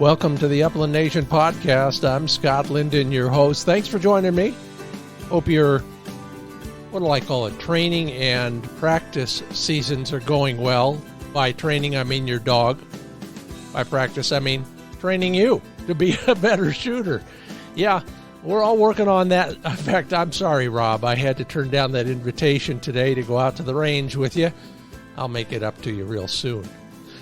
Welcome to the Upland Nation podcast. I'm Scott Linden, your host. Thanks for joining me. Hope your, what do I call it, training and practice seasons are going well. By training, I mean your dog. By practice, I mean training you to be a better shooter. Yeah, we're all working on that. In fact, I'm sorry, Rob. I had to turn down that invitation today to go out to the range with you. I'll make it up to you real soon.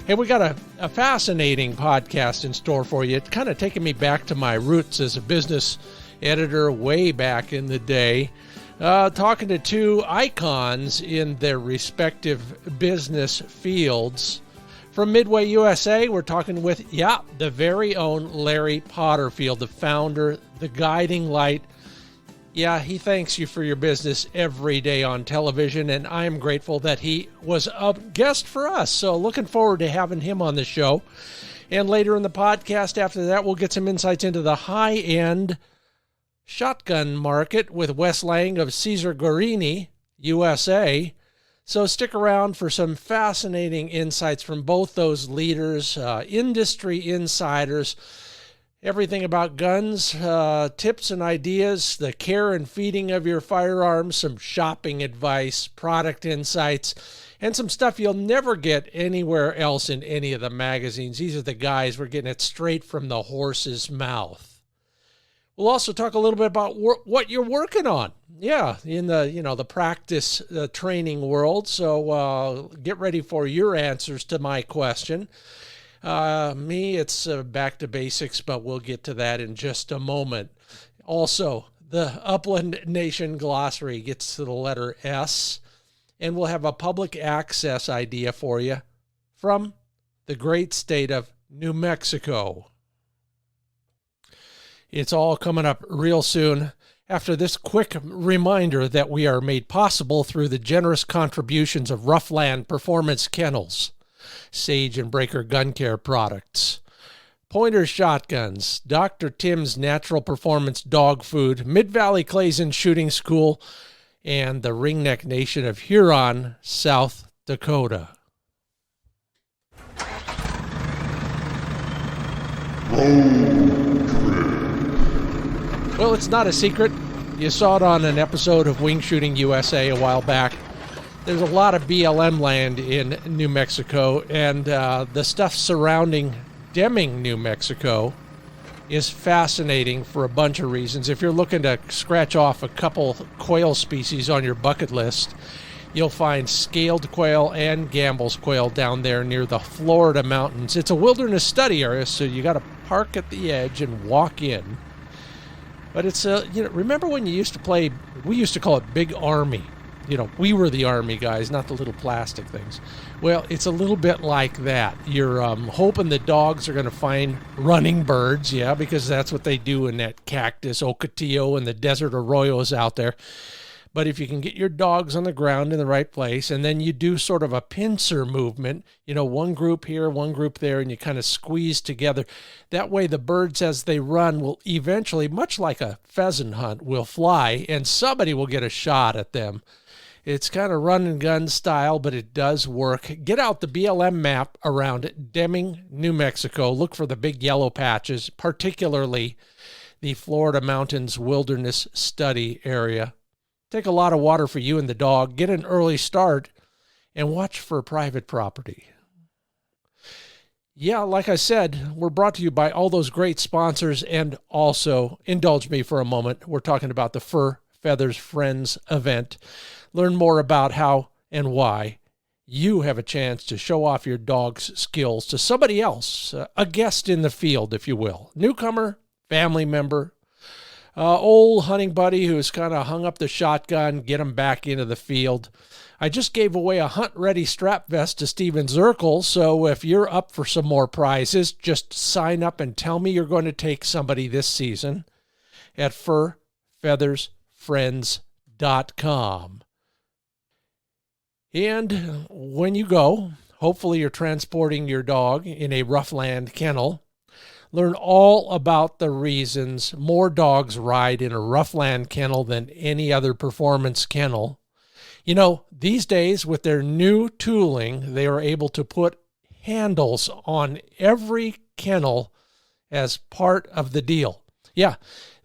Hey, we got a fascinating podcast in store for you. It's kind of taking me back to my roots as a business editor way back in the day. Talking to two icons in their respective business fields. From Midway USA, we're talking with, the very own Larry Potterfield, the founder, the guiding light. Yeah, he thanks you for your business every day on television, and I'm grateful that he was a guest for us. So looking forward to having him on the show. And later in the podcast, after that, we'll get some insights into the high-end shotgun market with Wes Lang of Cesar Guerini, USA. So stick around for some fascinating insights from both those leaders, industry insiders, everything about guns, tips and ideas, the care and feeding of your firearms, some shopping advice, product insights, and some stuff you'll never get anywhere else in any of the magazines. These are the guys, we're getting it straight from the horse's mouth. We'll also talk a little bit about what you're working on. Yeah, in the practice training world. So get ready for your answers to my question. It's back to basics, but we'll get to that in just a moment. Also, the Upland Nation Glossary gets to the letter S, and we'll have a public access idea for you from the great state of New Mexico. It's all coming up real soon after this quick reminder that we are made possible through the generous contributions of Roughland Performance Kennels, Sage and Breaker Gun Care products, Pointer Shotguns, Dr. Tim's Natural Performance Dog Food, Mid-Valley Clays Shooting School, and the Ringneck Nation of Huron, South Dakota. Well, it's not a secret. You saw it on an episode of Wing Shooting USA a while back. There's a lot of BLM land in New Mexico, and the stuff surrounding Deming, New Mexico is fascinating for a bunch of reasons. If you're looking to scratch off a couple quail species on your bucket list, you'll find scaled quail and Gambel's quail down there near the Florida mountains. It's a wilderness study area, so you got to park at the edge and walk in. But it's, remember when you used to play, we used to call it Big Army. We were the Army guys, not the little plastic things. Well, it's a little bit like that. You're hoping the dogs are going to find running birds, because that's what they do in that cactus, Ocotillo, and the desert arroyos out there. But if you can get your dogs on the ground in the right place, and then you do sort of a pincer movement, one group here, one group there, and you kind of squeeze together. That way the birds, as they run, will eventually, much like a pheasant hunt, will fly, and somebody will get a shot at them. It's kind of run and gun style, but it does work. Get out the BLM map around Deming, New Mexico. Look for the big yellow patches, particularly the Florida Mountains Wilderness Study area. Take a lot of water for you and the dog. Get an early start and watch for private property. Yeah, like I said, we're brought to you by all those great sponsors, and also, indulge me for a moment, we're talking about the Fur Feathers Friends event. Learn more about how and why you have a chance to show off your dog's skills to somebody else, a guest in the field, if you will. Newcomer, family member, old hunting buddy who's kind of hung up the shotgun, get him back into the field. I just gave away a hunt-ready strap vest to Steven Zirkle, so if you're up for some more prizes, just sign up and tell me you're going to take somebody this season at furfeathersfriends.com. And when you go, hopefully you're transporting your dog in a Roughland kennel. Learn all about the reasons more dogs ride in a Roughland kennel than any other performance kennel. These days with their new tooling, they are able to put handles on every kennel as part of the deal. Yeah,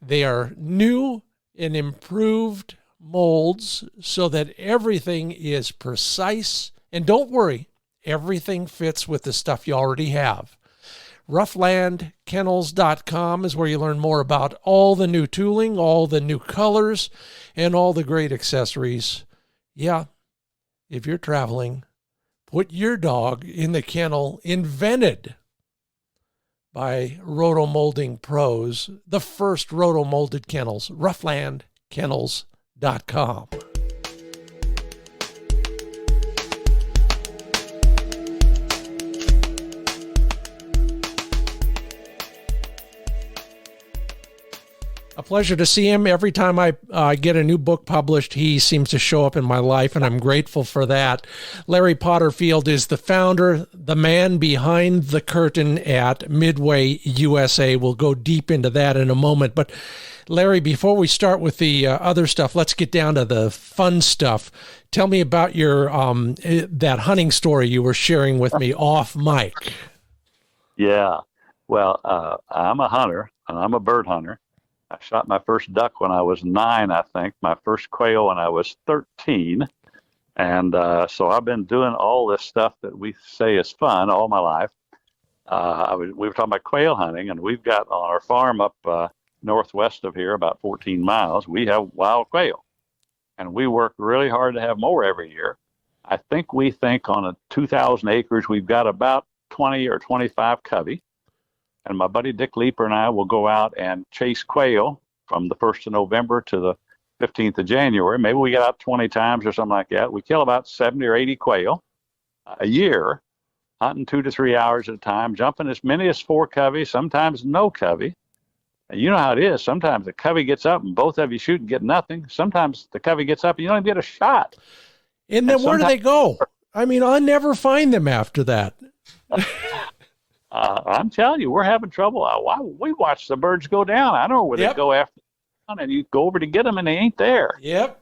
they are new and improved molds so that everything is precise. And don't worry, everything fits with the stuff you already have. Roughlandkennels.com is where you learn more about all the new tooling, all the new colors, and all the great accessories. Yeah, if you're traveling, put your dog in the kennel invented by rotomolding pros, the first rotomolded kennels, roughlandkennels.com. A pleasure to see him. Every time I get a new book published, he seems to show up in my life, and I'm grateful for that. Larry Potterfield is the founder, the man behind the curtain at Midway USA. We'll go deep into that in a moment. But Larry, before we start with the other stuff, let's get down to the fun stuff. Tell me about your that hunting story you were sharing with me off mic. Yeah. Well, I'm a hunter, and I'm a bird hunter. I shot my first duck when I was 9, I think, my first quail when I was 13. And so I've been doing all this stuff that we say is fun all my life. We were talking about quail hunting, and we've got on our farm up northwest of here, about 14 miles, we have wild quail. And we work really hard to have more every year. I think we think on a 2,000 acres, we've got about 20 or 25 covey. And my buddy Dick Leeper and I will go out and chase quail from the 1st of November to the 15th of January. Maybe we get out 20 times or something like that. We kill about 70 or 80 quail a year, hunting 2 to 3 hours at a time, jumping as many as 4 covey, sometimes no covey. And you know how it is. Sometimes the covey gets up and both of you shoot and get nothing. Sometimes the covey gets up and you don't even get a shot. And then where do they go? I mean, I'll never find them after that. I'm telling you, we're having trouble. We watch the birds go down. I don't know where they go after, and you go over to get them, and they ain't there. Yep.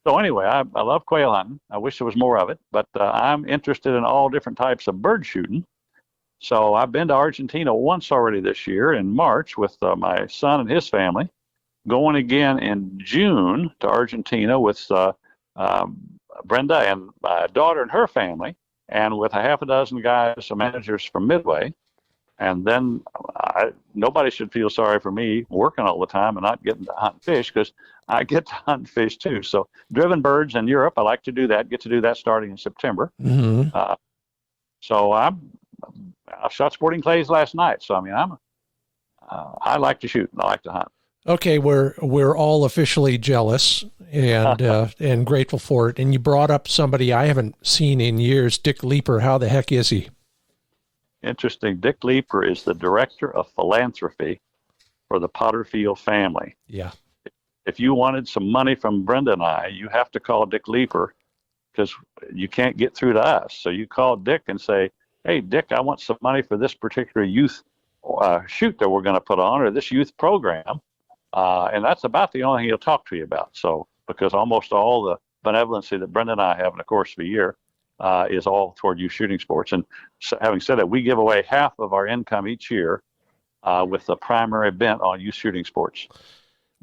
So anyway, I love quail hunting. I wish there was more of it, but I'm interested in all different types of bird shooting. So I've been to Argentina once already this year in March with my son and his family. Going again in June to Argentina with Brenda and my daughter and her family, and with a half a dozen guys, some managers from Midway. And then nobody should feel sorry for me working all the time and not getting to hunt fish, because I get to hunt fish too. So driven birds in Europe, I like to do that, get to do that starting in September. Mm-hmm. So I shot sporting clays last night. So, I mean, I like to shoot and I like to hunt. Okay, we're all officially jealous and and grateful for it. And you brought up somebody I haven't seen in years, Dick Leeper. How the heck is he? Interesting. Dick Leeper is the director of philanthropy for the Potterfield family. Yeah. If you wanted some money from Brenda and I, you have to call Dick Leeper, because you can't get through to us. So you call Dick and say, "Hey, Dick, I want some money for this particular youth shoot that we're going to put on, or this youth program." And that's about the only thing he'll talk to you about. So, because almost all the benevolency that Brenda and I have in the course of a year is all toward youth shooting sports. And so, having said that, we give away half of our income each year with the primary bent on youth shooting sports.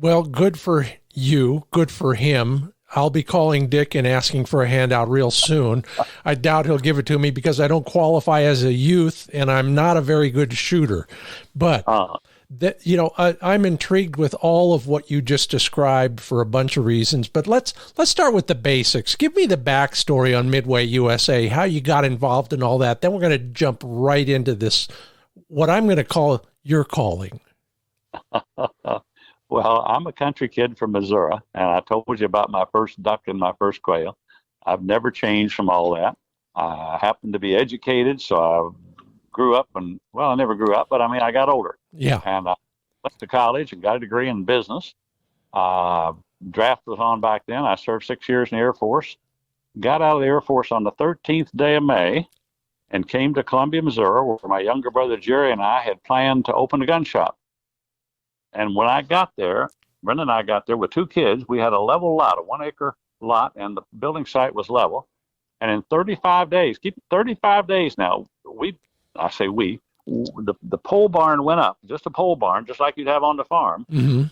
Well, good for you. Good for him. I'll be calling Dick and asking for a handout real soon. I doubt he'll give it to me because I don't qualify as a youth and I'm not a very good shooter. But that, I'm intrigued with all of what you just described for a bunch of reasons. But let's start with the basics. Give me the backstory on Midway USA, how you got involved in all that. Then we're going to jump right into this, what I'm going to call your calling. Well, I'm a country kid from Missouri, and I told you about my first duck and my first quail. I've never changed from all that. I happen to be educated, so I grew up, and I never grew up, but I got older. Yeah. And I went to college and got a degree in business. Draft was on back then. I served 6 years in the Air Force. Got out of the Air Force on the 13th day of May and came to Columbia, Missouri, where my younger brother Jerry and I had planned to open a gun shop. And when I got there, Brenda and I got there with 2 kids. We had a level lot, a 1 acre lot, and the building site was level. And in 35 days, keep 35 days now, we the pole barn went up, just a pole barn, just like you'd have on the farm. Mm-hmm.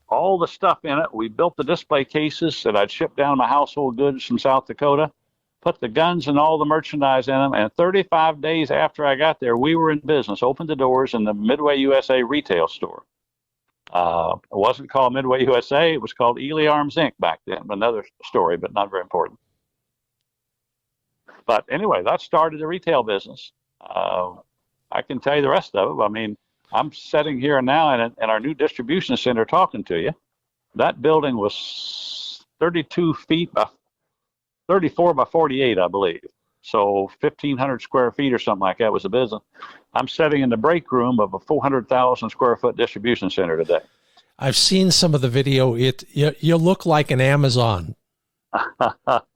All the stuff in it. We built the display cases that I'd shipped down my household goods from South Dakota, put the guns and all the merchandise in them. And 35 days after I got there, we were in business, opened the doors in the Midway USA retail store. It wasn't called Midway USA. It was called Ely Arms Inc. back then. Another story, but not very important. But anyway, that started the retail business. I can tell you the rest of it. I mean, I'm sitting here now in our new distribution center talking to you. That building was 32 feet by 34 by 48, I believe. So 1,500 square feet or something like that was the business. I'm sitting in the break room of a 400,000 square foot distribution center today. I've seen some of the video. You look like an Amazon.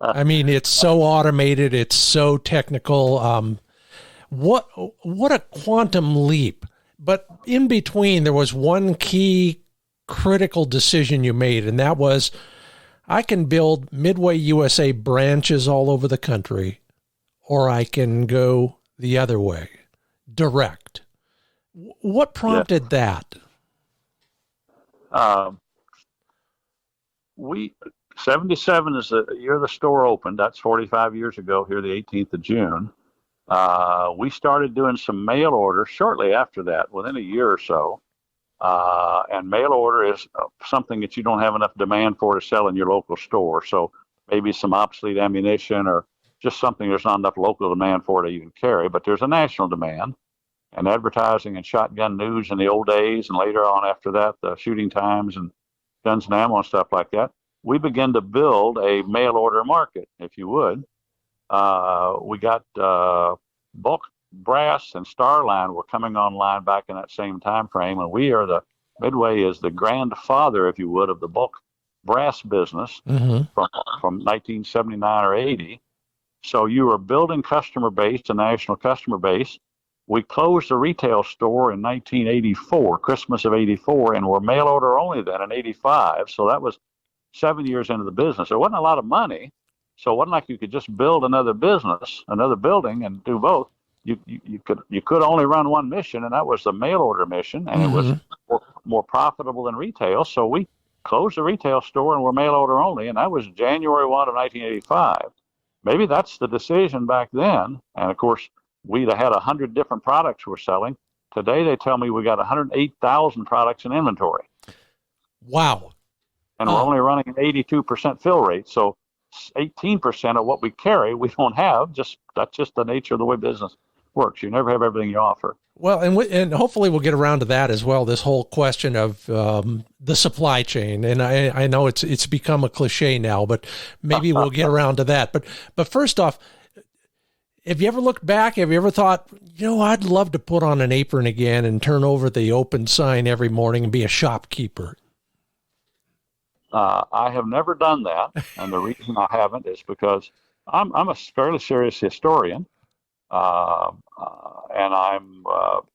I mean, it's so automated. It's so technical. What a quantum leap. But in between, there was one key critical decision you made, and that was, I can build Midway USA branches all over the country, or I can go the other way, direct. What prompted that? 77 is the year the store opened. That's 45 years ago, here the 18th of June. We started doing some mail orders shortly after that, within a year or so. And mail order is something that you don't have enough demand for to sell in your local store. So maybe some obsolete ammunition or just something there's not enough local demand for to even carry. But there's a national demand. And advertising and shotgun news in the old days, and later on after that, the shooting times and guns and ammo and stuff like that. We began to build a mail order market, if you would. We got bulk brass and Starline were coming online back in that same time frame, and Midway is the grandfather, if you would, of the bulk brass business from 1979 or 80. So you were building customer base, a national customer base. We closed the retail store in 1984, Christmas of 84, and were mail order only then in 85. So that was 7 years into the business. There wasn't a lot of money. So it wasn't like you could just build another business, another building, and do both. You could only run one mission, and that was the mail order mission, and it was more profitable than retail. So we closed the retail store and were mail order only, and that was January 1 of 1985. Maybe that's the decision back then. And of course, we'd have had 100 different products we're selling. Today, they tell me we got 108,000 products in inventory. Wow. And we're only running an 82% fill rate. So 18% of what we carry, we don't have. That's just the nature of the way business works. You never have everything you offer. Well, and hopefully we'll get around to that as well, this whole question of the supply chain. And I know it's become a cliche now, but maybe we'll get around to that. But first off, have you ever looked back? Have you ever thought, I'd love to put on an apron again and turn over the open sign every morning and be a shopkeeper? I have never done that, and the reason I haven't is because I'm a fairly serious historian, and I'm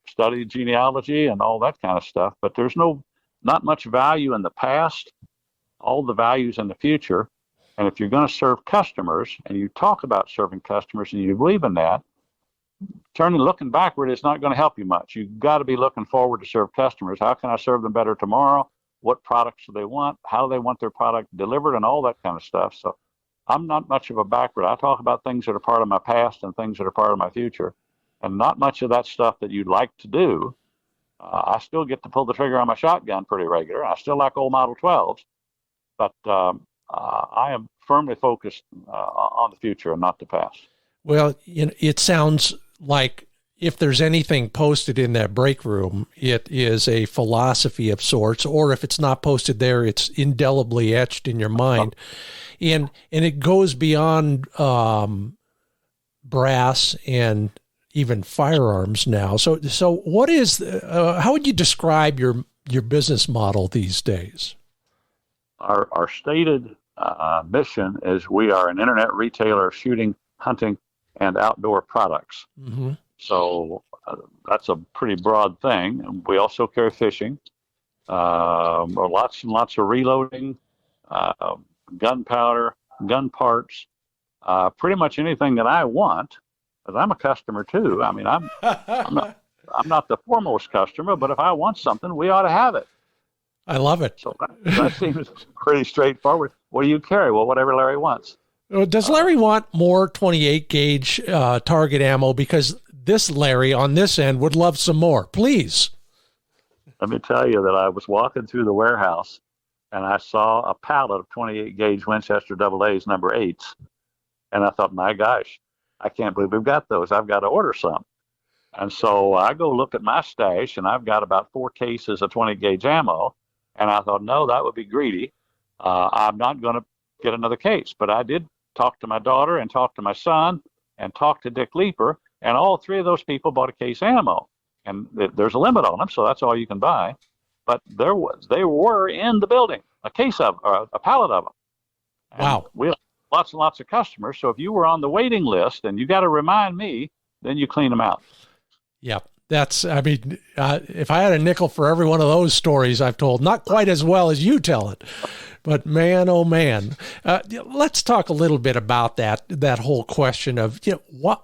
studied genealogy and all that kind of stuff. But there's not much value in the past, all the values in the future. And if you're going to serve customers, and you talk about serving customers, and you believe in that, looking backward is not going to help you much. You've got to be looking forward to serve customers. How can I serve them better tomorrow? What products do they want? How do they want their product delivered, and all that kind of stuff. So I'm not much of a backward. I talk about things that are part of my past and things that are part of my future, and not much of that stuff that you'd like to do. I still get to pull the trigger on my shotgun pretty regular. I still like old Model 12s, but I am firmly focused on the future and not the past. Well, it sounds like if there's anything posted in that break room, it is a philosophy of sorts, or if it's not posted there, it's indelibly etched in your mind. And it goes beyond brass and even firearms now. So what is, how would you describe your business model these days? Our stated mission is we are an internet retailer of shooting, hunting, and outdoor products. Mm-hmm. So that's a pretty broad thing. We also carry fishing, lots and lots of reloading, gunpowder, gun parts, pretty much anything that I want because I'm a customer too. I mean, I'm not the foremost customer, but if I want something, we ought to have it. I love it. So that seems pretty straightforward. What do you carry? Well, whatever Larry wants. Does Larry want more 28 gauge target ammo? Because this Larry on this end would love some more. Please. Let me tell you that I was walking through the warehouse and I saw a pallet of 28 gauge Winchester AA's number 8s. And I thought, my gosh, I can't believe we've got those. I've got to order some. And so I go look at my stash, and I've got about 4 cases of 20 gauge ammo. And I thought, no, that would be greedy. I'm not going to get another case. But I did talk to my daughter and talk to my son and talk to Dick Leeper, and all 3 of those people bought a case of ammo. And there's a limit on them, so that's all you can buy. But they were in the building, a case of, or a pallet of them. And wow. We have lots and lots of customers. So if you were on the waiting list and you got to remind me, then you clean them out. Yeah, if I had a nickel for every one of those stories I've told, not quite as well as you tell it, but man, oh man. Let's talk a little bit about that whole question of, what.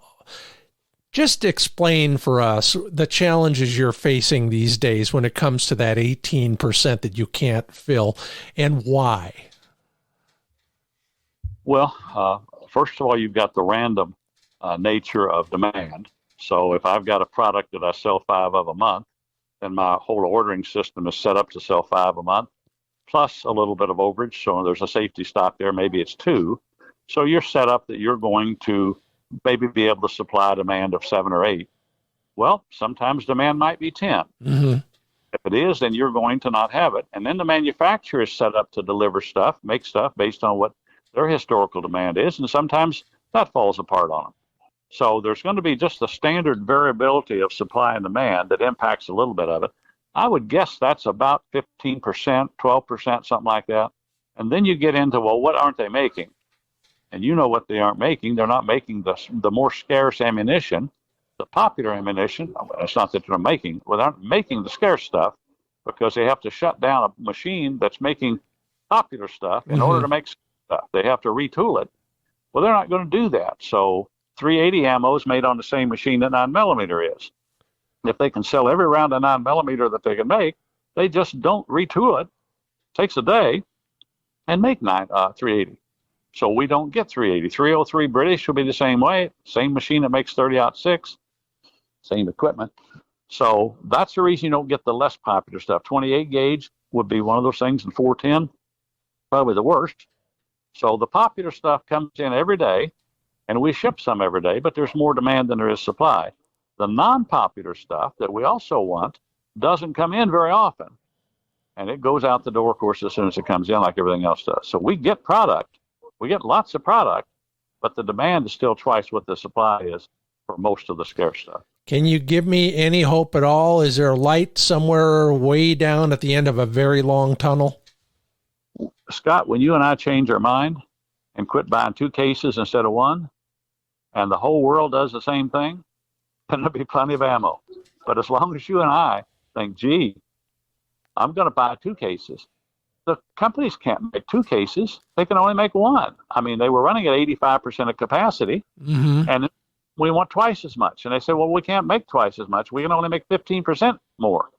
Just explain for us the challenges you're facing these days when it comes to that 18% that you can't fill, and why. Well, first of all, you've got the random nature of demand. So if I've got a product that I sell 5 of a month, then my whole ordering system is set up to sell 5 a month, plus a little bit of overage. So there's a safety stock there. Maybe it's 2. So you're set up that you're going to maybe be able to supply a demand of 7 or 8. Well, sometimes demand might be 10. Mm-hmm. If it is, then you're going to not have it. And then the manufacturer is set up to deliver stuff, make stuff based on what their historical demand is. And sometimes that falls apart on them. So there's going to be just the standard variability of supply and demand that impacts a little bit of it. I would guess that's about 15%, 12%, something like that. And then you get into, well, what aren't they making? And you know what they aren't making. They're not making the more scarce ammunition, the popular ammunition. It's not that they're making, well, they aren't making the scarce stuff because they have to shut down a machine that's making popular stuff in order to make stuff. They have to retool it. Well, they're not going to do that. So 380 ammo is made on the same machine that 9mm is. If they can sell every round of 9mm that they can make, they just don't retool it. Takes a day and make 380. So we don't get 380. 303 British will be the same way. Same machine that makes 30-06. Same equipment. So that's the reason you don't get the less popular stuff. 28 gauge would be one of those things, and 410, probably the worst. So the popular stuff comes in every day, and we ship some every day, but there's more demand than there is supply. The non-popular stuff that we also want doesn't come in very often. And it goes out the door, of course, as soon as it comes in, like everything else does. So we get product. We get lots of product, but the demand is still twice what the supply is for most of the scarce stuff. Can you give me any hope at all? Is there a light somewhere way down at the end of a very long tunnel? Scott, when you and I change our mind and quit buying 2 cases instead of 1, and the whole world does the same thing, then there'll be plenty of ammo. But as long as you and I think, gee, I'm going to buy 2 cases, the companies can't make 2 cases. They can only make 1. I mean, they were running at 85% of capacity, and we want twice as much. And they said, well, we can't make twice as much. We can only make 15% more.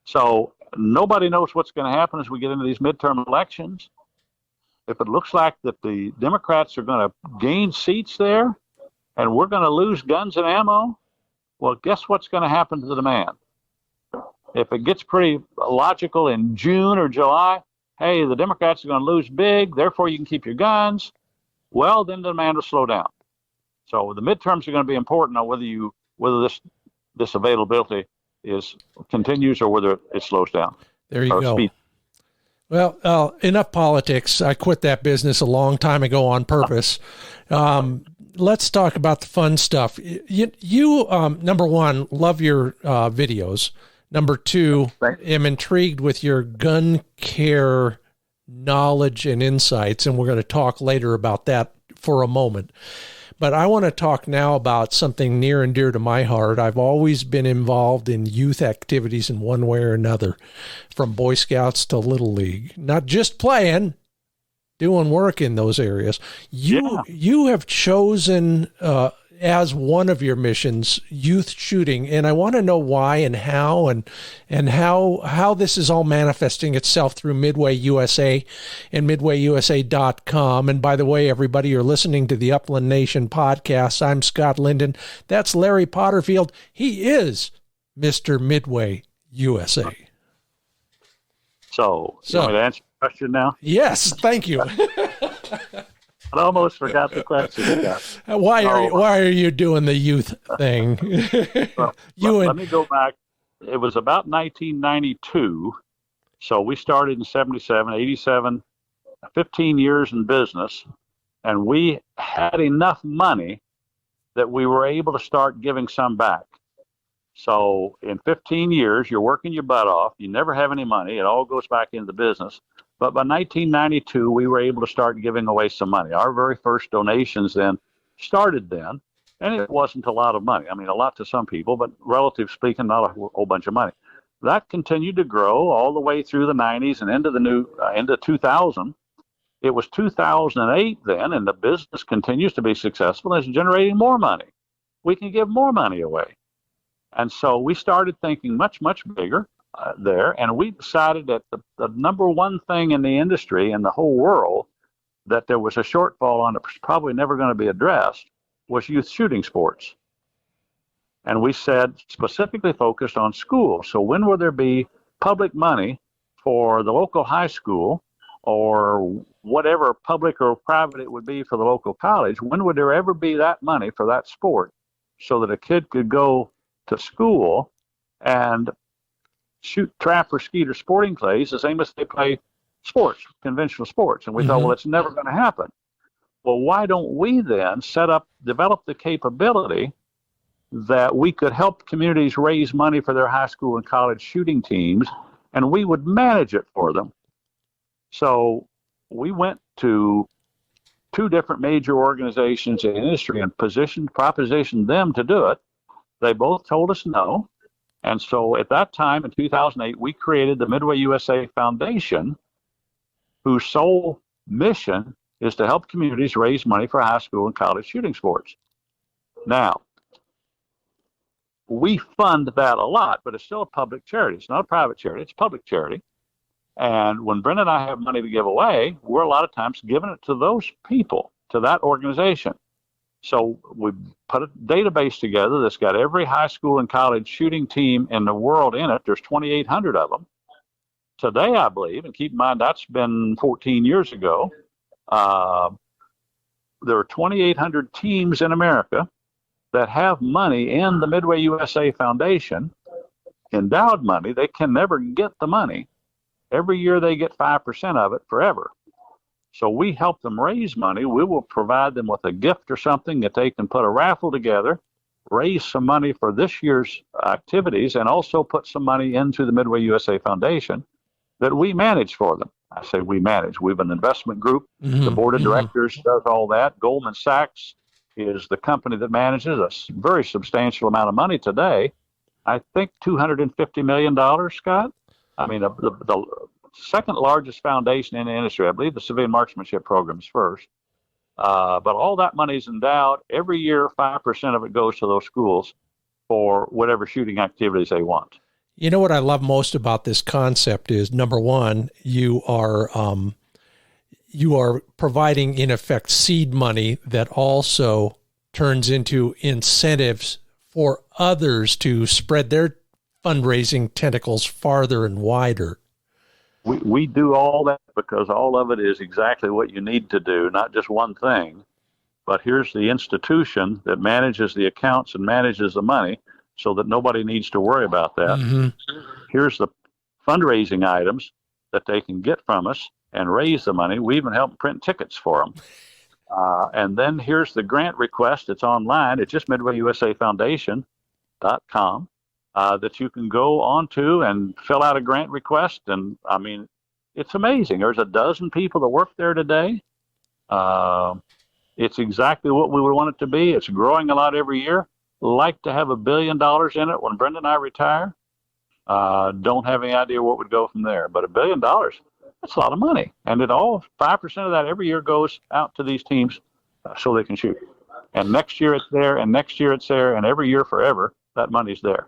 So nobody knows what's going to happen as we get into these midterm elections. If it looks like that the Democrats are going to gain seats there and we're going to lose guns and ammo, well, guess what's going to happen to the demand? If it gets pretty logical in June or July, hey, the Democrats are going to lose big, therefore you can keep your guns, well, then the demand will slow down. So the midterms are going to be important on whether this availability continues or whether it slows down. There you go. Well, enough politics. I quit that business a long time ago on purpose. Let's talk about the fun stuff. You number one, love your videos. Number 2, am intrigued with your gun care knowledge and insights, and we're going to talk later about that for a moment. But I want to talk now about something near and dear to my heart. I've always been involved in youth activities in one way or another, from Boy Scouts to Little League. Not just playing, doing work in those areas. You have chosen as one of your missions, youth shooting, and I want to know why and how this is all manifesting itself through Midway USA and midwayusa.com. And by the way, everybody, you're listening to the Upland Nation podcast. I'm Scott Linden. That's Larry Potterfield. He is Mr. Midway USA. So you want me to answer the question now? Yes, thank you. I almost forgot the question. Why are you doing the youth thing? Let me go back. It was about 1992. So we started in 77, 87, 15 years in business, and we had enough money that we were able to start giving some back. So in 15 years, you're working your butt off. You never have any money. It all goes back into the business. But by 1992, we were able to start giving away some money. Our very first donations then started then, and it wasn't a lot of money. I mean, a lot to some people, but relatively speaking, not a whole bunch of money. That continued to grow all the way through the 90s and into 2000. It was 2008 then, and the business continues to be successful and is generating more money. We can give more money away. And so we started thinking much, much bigger there. And we decided that the number one thing in the industry and the whole world that there was a shortfall on that was probably never going to be addressed was youth shooting sports. And we said specifically focused on schools. So when will there be public money for the local high school or whatever public or private it would be for the local college? When would there ever be that money for that sport so that a kid could go to school and shoot, trap, or skeet or sporting clays the same as they play sports, conventional sports? And we thought, well, it's never going to happen. Well, why don't we then develop the capability that we could help communities raise money for their high school and college shooting teams, and we would manage it for them? So we went to two different major organizations in the industry and propositioned them to do it. They both told us no. And so at that time, in 2008, we created the Midway USA Foundation, whose sole mission is to help communities raise money for high school and college shooting sports. Now, we fund that a lot, but it's still a public charity. It's not a private charity, it's a public charity. And when Brenda and I have money to give away, we're a lot of times giving it to those people, to that organization. So we put a database together that's got every high school and college shooting team in the world in it. There's 2,800 of them. Today, I believe, and keep in mind that's been 14 years ago, there are 2,800 teams in America that have money in the Midway USA Foundation, endowed money. They can never get the money. Every year they get 5% of it forever. So we help them raise money. We will provide them with a gift or something that they can put a raffle together, raise some money for this year's activities, and also put some money into the Midway USA Foundation that we manage for them. I say we manage. We have an investment group. The board of directors does all that. Goldman Sachs is the company that manages a very substantial amount of money today. I think $250 million, Scott. I mean, the second largest foundation in the industry. I believe the civilian marksmanship program is first. But all that money is endowed. Every year, 5% of it goes to those schools for whatever shooting activities they want. You know what I love most about this concept is, number one, you are providing, in effect, seed money that also turns into incentives for others to spread their fundraising tentacles farther and wider. We do all that because all of it is exactly what you need to do, not just one thing. But here's the institution that manages the accounts and manages the money so that nobody needs to worry about that. Here's the fundraising items that they can get from us and raise the money. We even help print tickets for them. And then here's the grant request. It's online. It's just MidwayUSAFoundation.com. That you can go onto and fill out a grant request. And I mean, it's amazing. There's a dozen people that work there today. It's exactly what we would want it to be. It's growing a lot every year. Like to have $1 billion in it when Brenda and I retire. Don't have any idea what would go from there, but $1 billion, that's a lot of money. And 5% of that every year goes out to these teams so they can shoot. And next year it's there, and next year it's there, and every year forever, that money's there.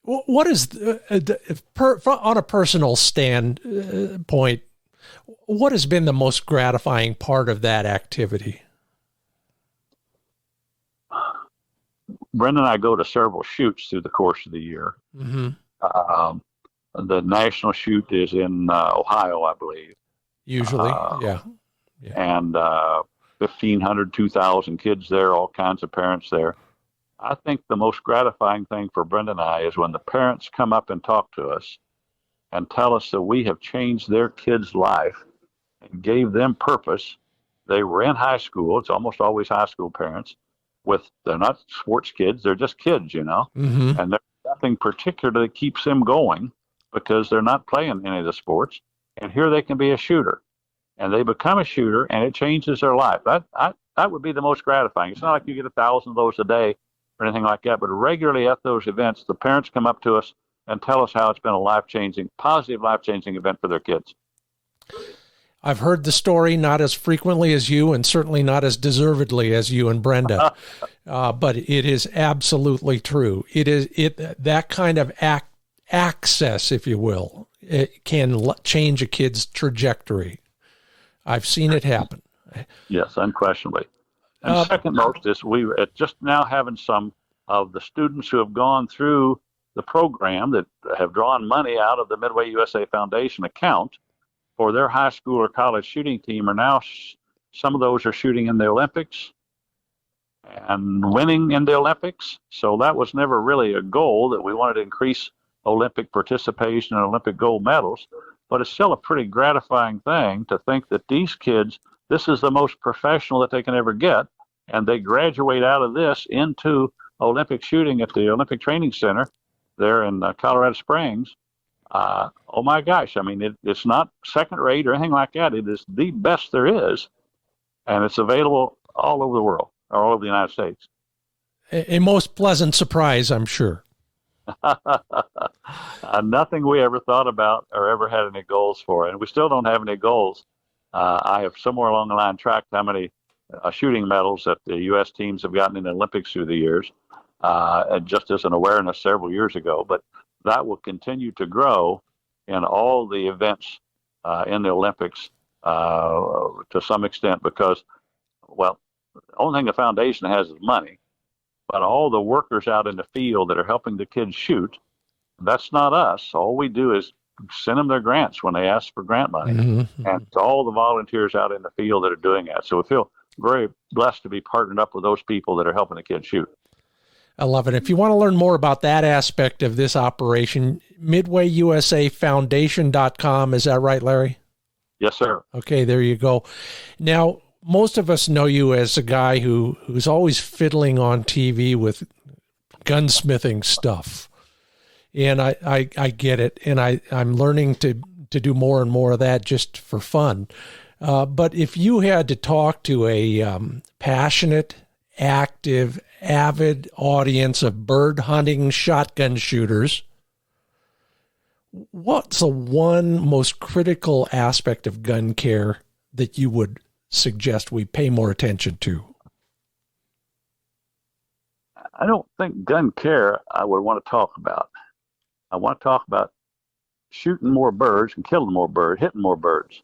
What is, on a personal standpoint, what has been the most gratifying part of that activity? Brenda and I go to several shoots through the course of the year. Mm-hmm. The national shoot is in Ohio, I believe. Usually, yeah. And 1,500, 2,000 kids there, all kinds of parents there. I think the most gratifying thing for Brenda and I is when the parents come up and talk to us and tell us that we have changed their kid's life and gave them purpose. They were in high school. It's almost always high school parents. They're not sports kids. They're just kids, Mm-hmm. and there's nothing particular that keeps them going because they're not playing any of the sports. And here they can be a shooter, and they become a shooter, and it changes their life. That would be the most gratifying. It's not like you get 1,000 of those a day or anything like that, but regularly at those events, the parents come up to us and tell us how it's been a positive life-changing event for their kids. I've heard the story, not as frequently as you, and certainly not as deservedly as you and Brenda, but it is absolutely true. That kind of access, if you will, it can change a kid's trajectory. I've seen it happen. Yes, unquestionably. And second most is we are just now having some of the students who have gone through the program that have drawn money out of the Midway USA Foundation account for their high school or college shooting team are now, some of those are shooting in the Olympics and winning in the Olympics. So that was never really a goal, that we wanted to increase Olympic participation and Olympic gold medals. But it's still a pretty gratifying thing to think that these kids, this is the most professional that they can ever get. And they graduate out of this into Olympic shooting at the Olympic Training Center there in Colorado Springs. Oh my gosh, I mean, it's not second rate or anything like that. It is the best there is, and it's available all over the world, or all over the United States. A most pleasant surprise, I'm sure. Nothing we ever thought about or ever had any goals for, and we still don't have any goals. I have somewhere along the line tracked how many shooting medals that the U.S. teams have gotten in the Olympics through the years, and just as an awareness several years ago, but that will continue to grow in all the events in the Olympics to some extent because, well, the only thing the foundation has is money, but all the workers out in the field that are helping the kids shoot, that's not us. All we do is send them their grants when they ask for grant money. Mm-hmm. And it's all the volunteers out in the field that are doing that. So we feel very blessed to be partnered up with those people that are helping the kids shoot. I love it. If you want to learn more about that aspect of this operation, MidwayUSAFoundation.com. Is that right, Larry? Yes, sir. Okay, there you go. Now, most of us know you as a guy who's always fiddling on TV with gunsmithing stuff. And I get it. And I'm learning to do more and more of that just for fun. But if you had to talk to a passionate, active, avid audience of bird hunting shotgun shooters, what's the one most critical aspect of gun care that you would suggest we pay more attention to? I don't think gun care I would want to talk about. I want to talk about shooting more birds and killing more birds, hitting more birds.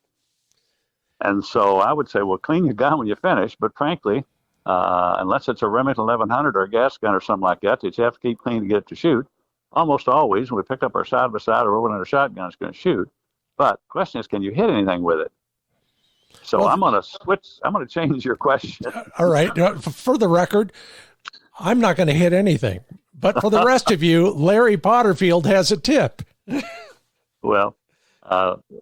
And so I would say, well, clean your gun when you finish, but frankly, unless it's a Remington 1100 or a gas gun or something like that you have to keep clean to get it to shoot. Almost always, when we pick up our side-by-side or rolling our shotgun, it's going to shoot. But the question is, can you hit anything with it? So well, I'm going to change your question. All right. For the record, I'm not going to hit anything. But for the rest of you, Larry Potterfield has a tip. Well,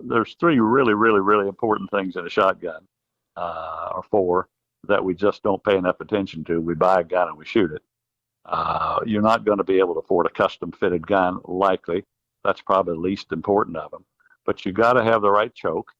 there's three really, really, really important things in a shotgun, or four, that we just don't pay enough attention to. We buy a gun and we shoot it. You're not going to be able to afford a custom fitted gun, likely. That's probably the least important of them. But you got to have the right choke.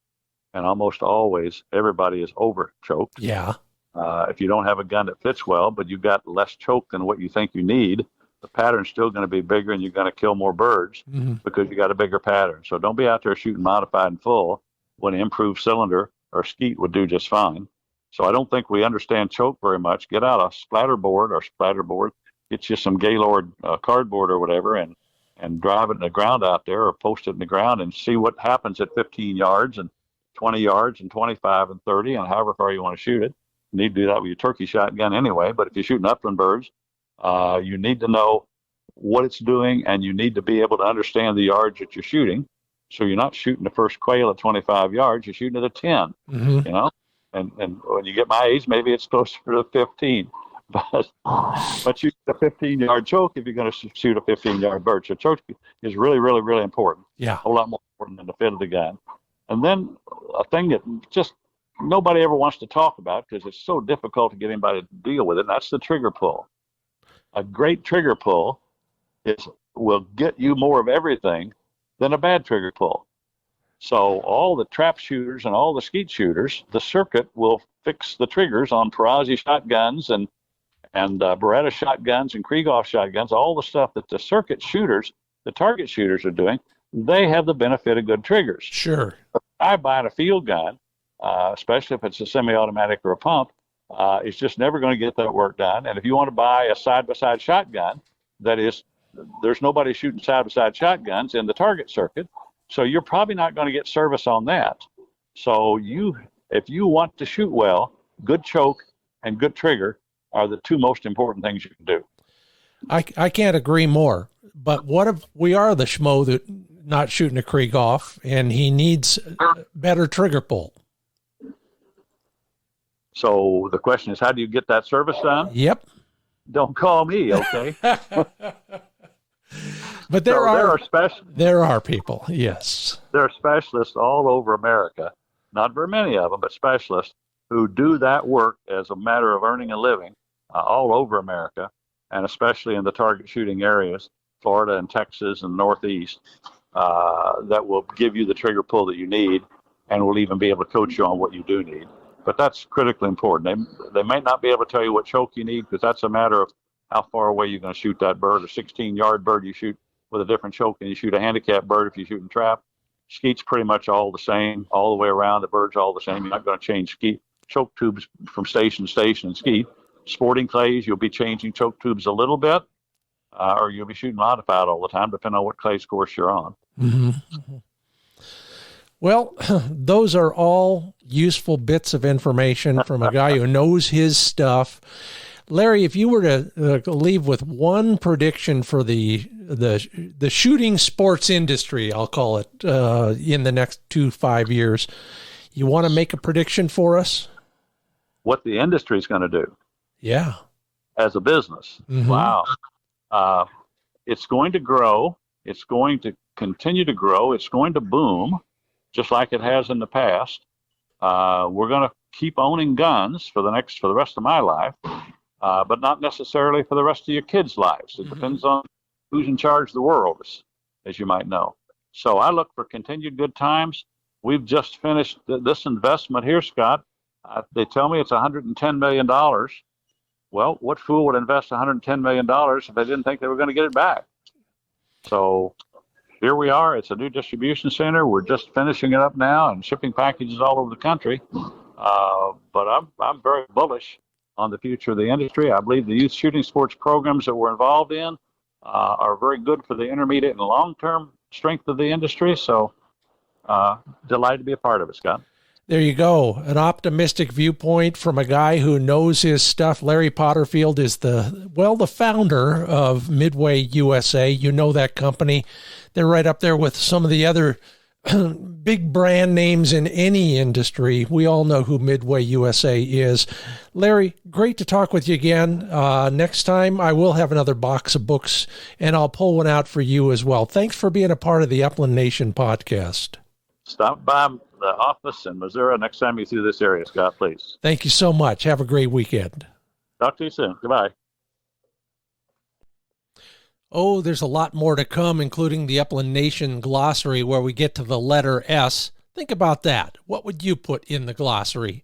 And almost always, everybody is over choked. Yeah. If you don't have a gun that fits well, but you've got less choke than what you think you need, the pattern's still going to be bigger and you're going to kill more birds because you got a bigger pattern. So don't be out there shooting modified and full when an improved cylinder or skeet would do just fine. So I don't think we understand choke very much. Get out a splatterboard, get you some Gaylord cardboard or whatever, and drive it in the ground out there, or post it in the ground, and see what happens at 15 yards and 20 yards and 25 and 30 and however far you want to shoot it. You need to do that with your turkey shotgun anyway, but if you're shooting upland birds, you need to know what it's doing, and you need to be able to understand the yards that you're shooting. So you're not shooting the first quail at 25 yards, you're shooting it at 10, you know? And when you get my age, maybe it's closer to 15. But you get a 15-yard choke if you're going to shoot a 15-yard bird. So choke is really, really, really important. Yeah. A whole lot more important than the fit of the gun. And then a thing that just nobody ever wants to talk about because it's so difficult to get anybody to deal with it, and that's the trigger pull. A great trigger pull will get you more of everything than a bad trigger pull. So all the trap shooters and all the skeet shooters, the circuit will fix the triggers on Perazzi shotguns and Beretta shotguns and Krieghoff shotguns, all the stuff that the circuit shooters, the target shooters are doing, they have the benefit of good triggers. Sure. I buy a field gun, especially if it's a semi-automatic or a pump, it's just never going to get that work done. And if you want to buy a side-by-side shotgun, that is, there's nobody shooting side-by-side shotguns in the target circuit, so you're probably not going to get service on that. So if you want to shoot well, good choke and good trigger are the two most important things you can do. I can't agree more. But what if we are the schmo that not shooting a Krieghoff and he needs better trigger pull? So the question is, how do you get that service done? Yep. Don't call me, okay? But there are people, yes. There are specialists all over America, not very many of them, but specialists who do that work as a matter of earning a living all over America, and especially in the target shooting areas, Florida and Texas and Northeast, that will give you the trigger pull that you need and will even be able to coach you on what you do need. But that's critically important. They may not be able to tell you what choke you need because that's a matter of how far away you're going to shoot that bird. A 16-yard bird you shoot with a different choke than you shoot a handicap bird if you shoot in trap. Skeet's pretty much all the same all the way around. The bird's all the same. You're not going to change choke tubes from station to station in skeet. Sporting clays, you'll be changing choke tubes a little bit, or you'll be shooting modified all the time, depending on what clays course you're on. Mm-hmm. Well, those are all useful bits of information from a guy who knows his stuff. Larry, if you were to leave with one prediction for the shooting sports industry, I'll call it, in the next 5 years, you want to make a prediction for us? What the industry is going to do? Yeah. As a business. Mm-hmm. Wow. It's going to grow. It's going to continue to grow. It's going to boom, just like it has in the past. We're going to keep owning guns for the rest of my life, but not necessarily for the rest of your kids' lives. It depends on who's in charge of the world, as you might know. So I look for continued good times. We've just finished this investment here, Scott. They tell me it's $110 million. Well, what fool would invest $110 million if they didn't think they were going to get it back? So here we are. It's a new distribution center. We're just finishing it up now and shipping packages all over the country. But I'm very bullish on the future of the industry. I believe the youth shooting sports programs that we're involved in are very good for the intermediate and long-term strength of the industry. So delighted to be a part of it, Scott. There you go. An optimistic viewpoint from a guy who knows his stuff. Larry Potterfield is the founder of Midway USA. You know that company. They're right up there with some of the other big brand names in any industry. We all know who Midway USA is. Larry, great to talk with you again. Next time I will have another box of books and I'll pull one out for you as well. Thanks for being a part of the Upland Nation podcast. Stop by the office in Missouri next time you see this area, Scott, please. Thank you so much. Have a great weekend. Talk to you soon. Goodbye. Oh, there's a lot more to come, including the Upland Nation Glossary, where we get to the letter S. Think about that. What would you put in the glossary?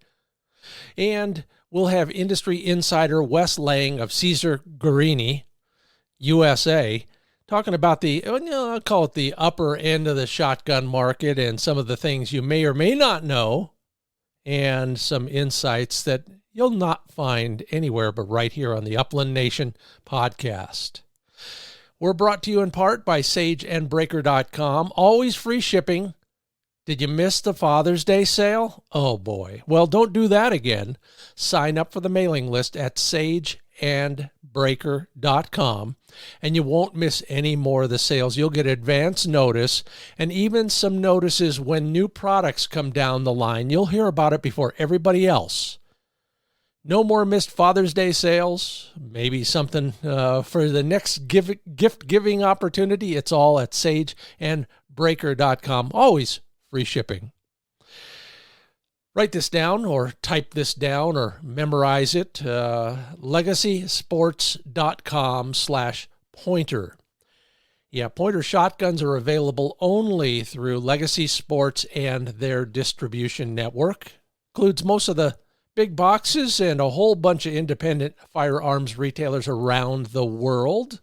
And we'll have industry insider Wes Lang of Caesar Guerini, USA, talking about I'll call it the upper end of the shotgun market and some of the things you may or may not know. and some insights that you'll not find anywhere but right here on the Upland Nation podcast. We're brought to you in part by sageandbreaker.com. Always free shipping. Did you miss the Father's Day sale? Oh boy. Well, don't do that again. Sign up for the mailing list at sageandbreaker.com and you won't miss any more of the sales. You'll get advance notice and even some notices when new products come down the line. You'll hear about it before everybody else. No more missed Father's Day sales. Maybe something for the next gift-giving opportunity. It's all at sageandbreaker.com. Always free shipping. Write this down or type this down or memorize it. legacysports.com/pointer. Yeah, Pointer shotguns are available only through Legacy Sports and their distribution network. Includes most of the big boxes and a whole bunch of independent firearms retailers around the world.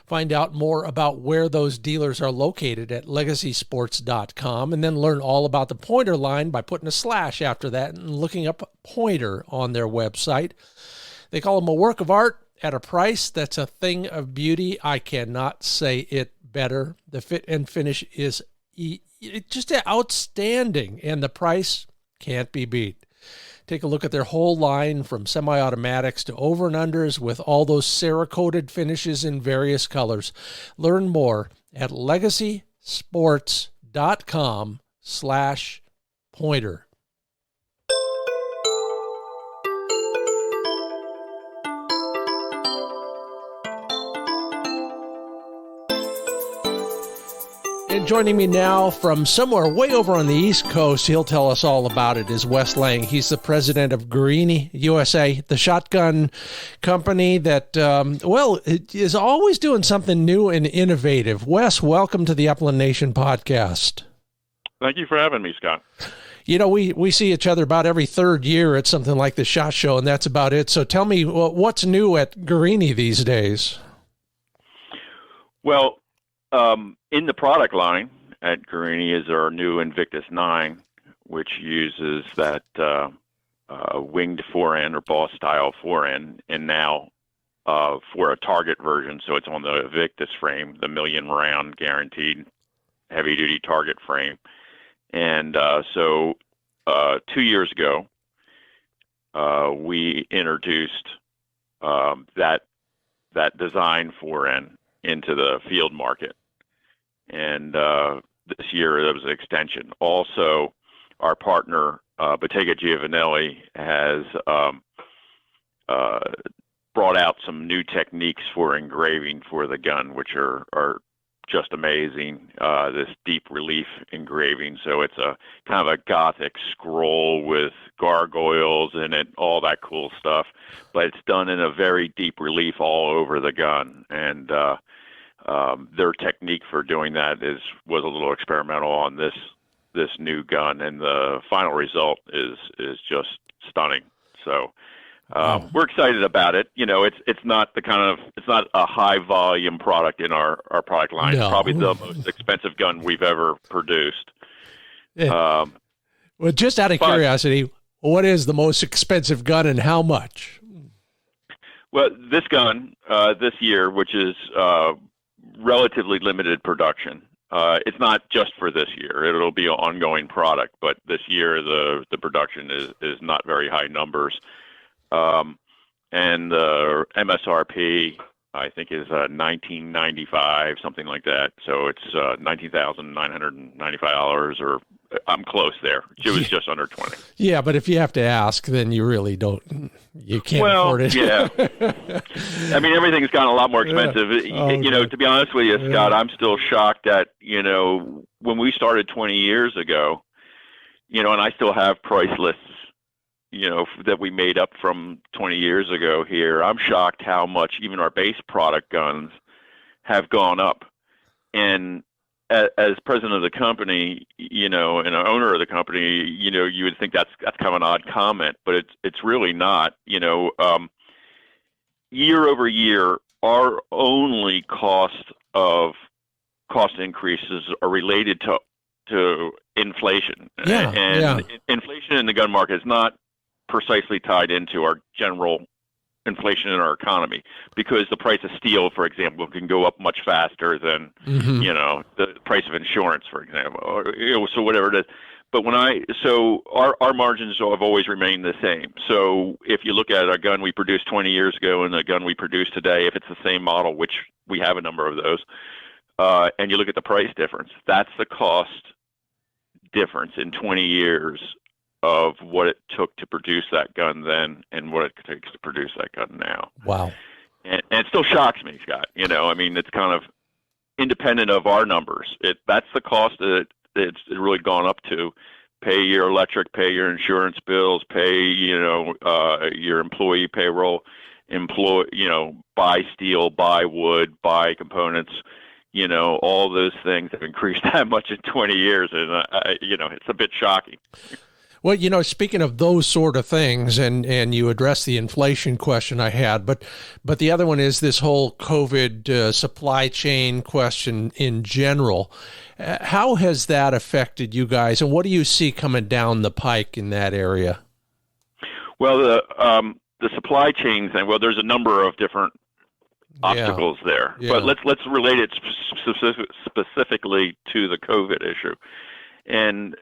Find out more about where those dealers are located at legacysports.com and then learn all about the Pointer line by putting a slash after that and looking up Pointer on their website. They call them a work of art at a price that's a thing of beauty. I cannot say it better. The fit and finish is just outstanding, and the price can't be beat. Take a look at their whole line from semi-automatics to over and unders with all those Cerakoted finishes in various colors. Learn more at legacysports.com/pointer. And joining me now from somewhere way over on the East Coast, he'll tell us all about it, is Wes Lang. He's the president of Guerini USA, the shotgun company that, is always doing something new and innovative. Wes, welcome to the Upland Nation podcast. Thank you for having me, Scott. You know, we see each other about every third year at something like the SHOT Show, and that's about it. So tell me, what's new at Guerini these days? Well, in the product line at Guerini is our new Invictus 9, which uses that winged forend or boss style forend, and now for a target version, so it's on the Invictus frame, the 1,000,000 round guaranteed heavy duty target frame. And so 2 years ago, we introduced that design forend into the field market. And this year there was an extension. Also, our partner, Bottega Giovanelli, has brought out some new techniques for engraving for the gun, which are just amazing. This deep relief engraving. So it's a kind of a Gothic scroll with gargoyles in it, all that cool stuff. But it's done in a very deep relief all over the gun. And their technique for doing that was a little experimental on this new gun, and the final result is just stunning. So we're excited about it. You know, it's not a high volume product in our product line. No. It's probably the most expensive gun we've ever produced. Yeah. Well, just out of curiosity, what is the most expensive gun and how much? Well, this gun this year, which is relatively limited production. It's not just for this year. It'll be an ongoing product, but this year the production is not very high numbers. And the MSRP, I think, is $19.95, something like that. So it's $19,995, or I'm close there. It was just under 20. Yeah, but if you have to ask, then you really you can't afford it. Yeah. I mean, everything's gotten a lot more expensive. To be honest with you, Scott, I'm still shocked that, when we started 20 years ago, and I still have price lists, that we made up from 20 years ago here. I'm shocked how much even our base product guns have gone up. And as president of the company, and an owner of the company, you would think that's kind of an odd comment, but it's really not. Year over year, our only cost increases are related to inflation. Yeah, and inflation in the gun market is not precisely tied into our general inflation in our economy, because the price of steel, for example, can go up much faster than the price of insurance, for example, or, so whatever it is. But our margins have always remained the same. So if you look at a gun we produced 20 years ago and a gun we produce today, if it's the same model, which we have a number of those, and you look at the price difference, that's the cost difference in 20 years of what it took to produce that gun then and what it takes to produce that gun now. Wow. And it still shocks me, Scott. I mean, it's kind of independent of our numbers. That's the cost that it's really gone up to. Pay your electric, pay your insurance bills, pay, your employee payroll, buy steel, buy wood, buy components, all those things have increased that much in 20 years. And, it's a bit shocking. Well, speaking of those sort of things, and you addressed the inflation question I had, but the other one is this whole COVID supply chain question in general. How has that affected you guys, and what do you see coming down the pike in that area? Well, the supply chain thing. Well, there's a number of different obstacles there, but let's relate it specifically to the COVID issue, and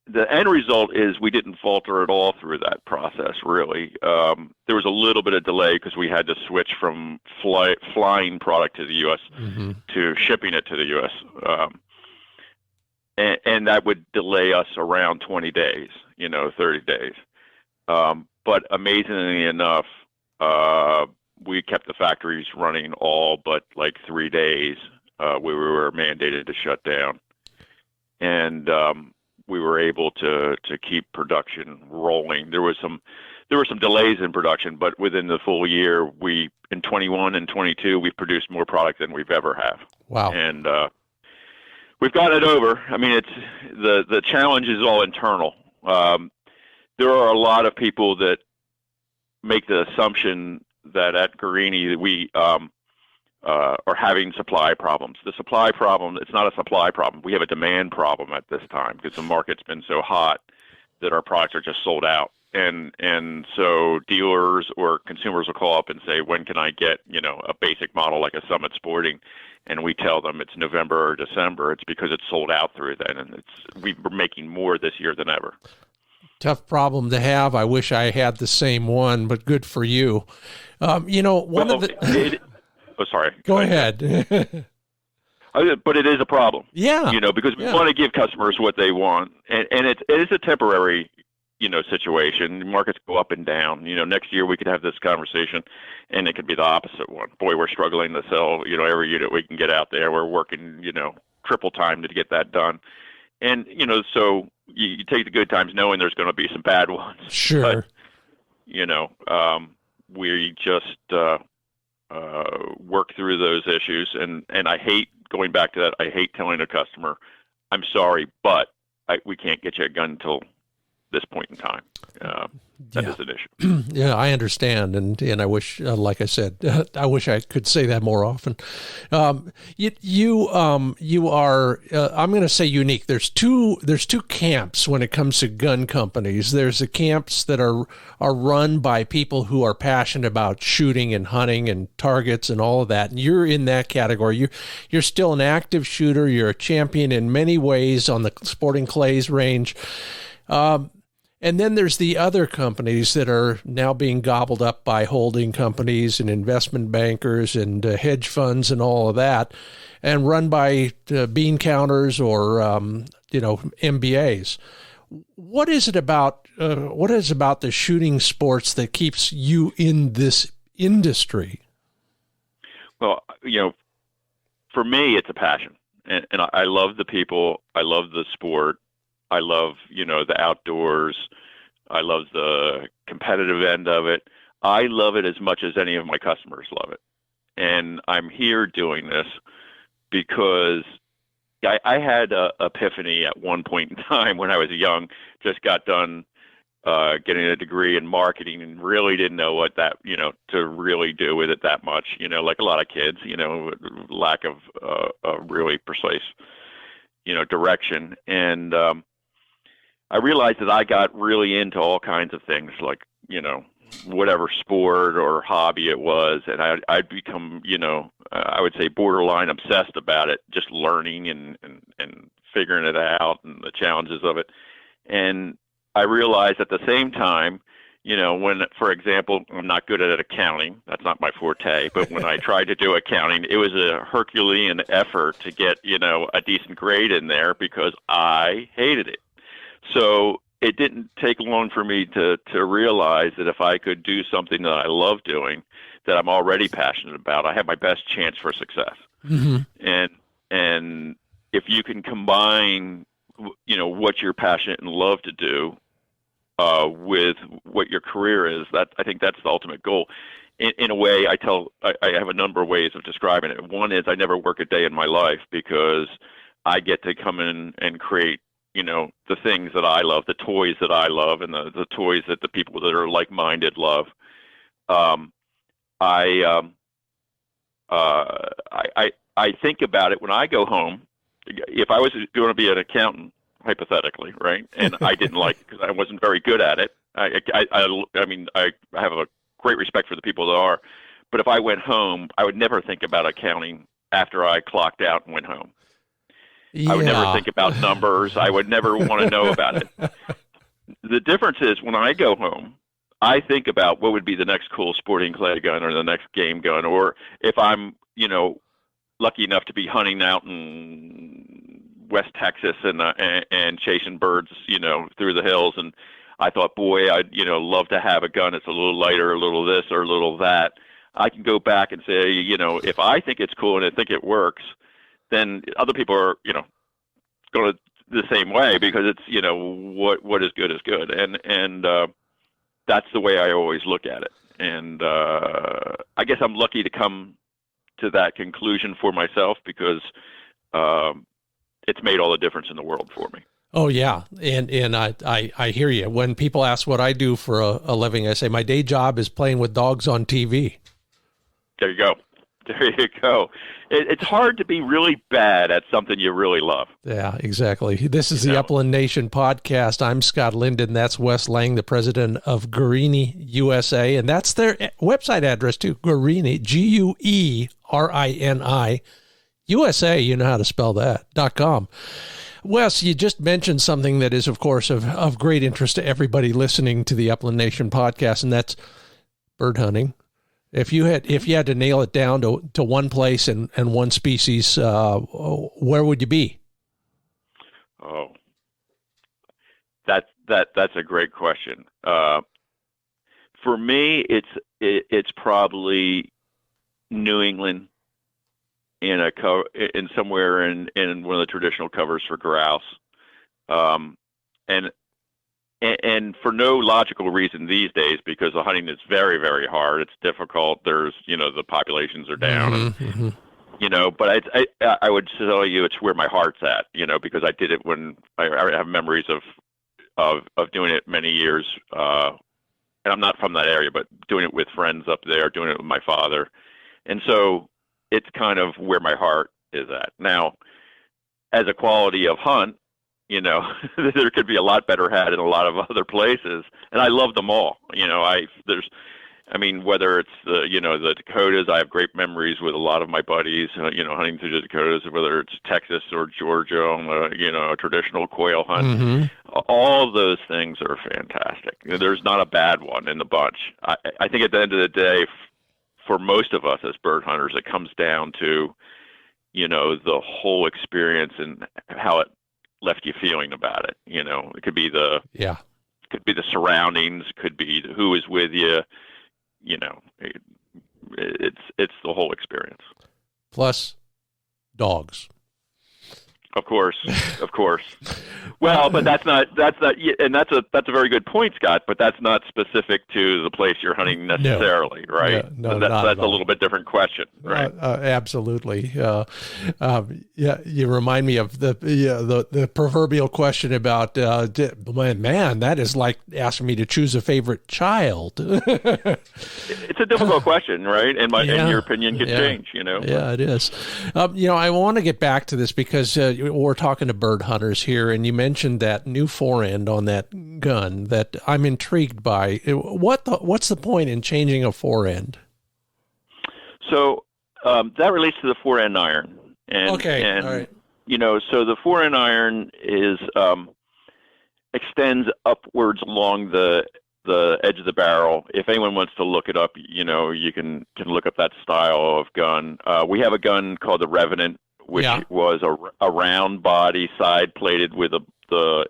the end result is we didn't falter at all through that process, really. There was a little bit of delay because we had to switch from flying product to the U.S. to shipping it to the U.S., and that would delay us around 20 days, 30 days. But amazingly enough, we kept the factories running all but like 3 days. We were mandated to shut down. And we were able to keep production rolling. There were some delays in production, but within the full year, in 21 and 22, we produced more product than we've ever have. Wow! And we've got it over. I mean, it's the challenge is all internal. There are a lot of people that make the assumption that at Guerini we are having supply problems. The supply problem, it's not a supply problem. We have a demand problem at this time because the market's been so hot that our products are just sold out. And so dealers or consumers will call up and say, when can I get, a basic model like a Summit Sporting? And we tell them it's November or December. It's because it's sold out through then. And we're making more this year than ever. Tough problem to have. I wish I had the same one, but good for you. Oh, sorry. Go ahead. But it is a problem. Yeah. Because we want to give customers what they want, and it is a temporary, situation. Markets go up and down. Next year we could have this conversation, and it could be the opposite one. Boy, we're struggling to sell, every unit we can get out there. We're working, triple time to get that done, and so you take the good times knowing there's going to be some bad ones. Sure. But, we just work through those issues, and I hate going back to that. I hate telling a customer, "I'm sorry, but we can't get you a gun until this point in time." That is an issue. Yeah, I understand, and I wish, like I said, I wish I could say that more often. You are, I'm going to say, unique. There's two camps when it comes to gun companies. There's the camps that are run by people who are passionate about shooting and hunting and targets and all of that. And you're in that category. You're still an active shooter. You're a champion in many ways on the sporting clays range. And then there's the other companies that are now being gobbled up by holding companies and investment bankers and hedge funds and all of that, and run by bean counters or MBAs. What is it about the shooting sports that keeps you in this industry? Well, for me, it's a passion, and I love the people. I love the sport. I love, the outdoors. I love the competitive end of it. I love it as much as any of my customers love it. And I'm here doing this because I had an epiphany at one point in time when I was young, just got done getting a degree in marketing and really didn't know what that, to really do with it that much, like a lot of kids, lack of really precise direction. And I realized that I got really into all kinds of things, like, whatever sport or hobby it was. And I'd become, I would say borderline obsessed about it, just learning and figuring it out and the challenges of it. And I realized at the same time, when, for example, I'm not good at accounting, that's not my forte, but when I tried to do accounting, it was a Herculean effort to get, a decent grade in there because I hated it. So it didn't take long for me to realize that if I could do something that I love doing, that I'm already passionate about, I have my best chance for success. Mm-hmm. And if you can combine, what you're passionate and love to do with what your career is, I think that's the ultimate goal. In a way, I have a number of ways of describing it. One is I never work a day in my life because I get to come in and create, the things that I love, the toys that I love, and the toys that the people that are like-minded love. I think about it when I go home. If I was going to be an accountant, hypothetically, right, and I didn't like it because I wasn't very good at it. I mean, I have a great respect for the people that are, but if I went home, I would never think about accounting after I clocked out and went home. Yeah. I would never think about numbers. I would never want to know about it. The difference is when I go home, I think about what would be the next cool sporting clay gun or the next game gun, or if I'm, lucky enough to be hunting out in West Texas and chasing birds, through the hills. And I thought, boy, I'd, love to have a gun. It's a little lighter, a little this or a little that. I can go back and say, if I think it's cool and I think it works, then other people are, going to the same way because it's, what is good is good. And that's the way I always look at it. And I guess I'm lucky to come to that conclusion for myself because it's made all the difference in the world for me. Oh yeah. And I hear you. When people ask what I do for a living, I say my day job is playing with dogs on TV. There you go. There you go. It's hard to be really bad at something you really love. Yeah, exactly. This is the Upland Nation podcast. I'm Scott Linden. That's Wes Lang, the president of Guerini USA. And that's their website address too. Guerini, Guerini, USA. You know how to spell that, .com. Wes, you just mentioned something that is, of course, of great interest to everybody listening to the Upland Nation podcast, and that's bird hunting. If you had to nail it down to one place and one species, where would you be? Oh, that's a great question. For me, it's probably New England in somewhere in one of the traditional covers for grouse, and for no logical reason these days, because the hunting is very, very hard. It's difficult. There's, the populations are down, and, but I would tell you it's where my heart's at, because I did it when I have memories of doing it many years. And I'm not from that area, but doing it with friends up there, doing it with my father. And so it's kind of where my heart is at. Now, as a quality of hunt, there could be a lot better had in a lot of other places, and I love them all. Whether it's the Dakotas, I have great memories with a lot of my buddies, hunting through the Dakotas, whether it's Texas or Georgia on a traditional quail hunt. Mm-hmm. All of those things are fantastic. There's not a bad one in the bunch. I think at the end of the day, for most of us as bird hunters, it comes down to, the whole experience and how it left you feeling about it. It could be the surroundings, could be who is with you. It's the whole experience. Plus dogs. Of course. Well, but that's not, and that's a very good point, Scott, but that's not specific to the place you're hunting necessarily, right? No, that's a little bit different question, right? Absolutely. You remind me of the proverbial question about, man, that is like asking me to choose a favorite child. It's a difficult question, right? And your opinion could change, Yeah, it is. I want to get back to this because we're talking to bird hunters here, and you mentioned that new forend on that gun that I'm intrigued by. What's the point in changing a forend? So that relates to the forend iron. And, okay. And, all right. So the forend iron is extends upwards along the edge of the barrel. If anyone wants to look it up, you can look up that style of gun. We have a gun called the Revenant, which was a round body, side plated with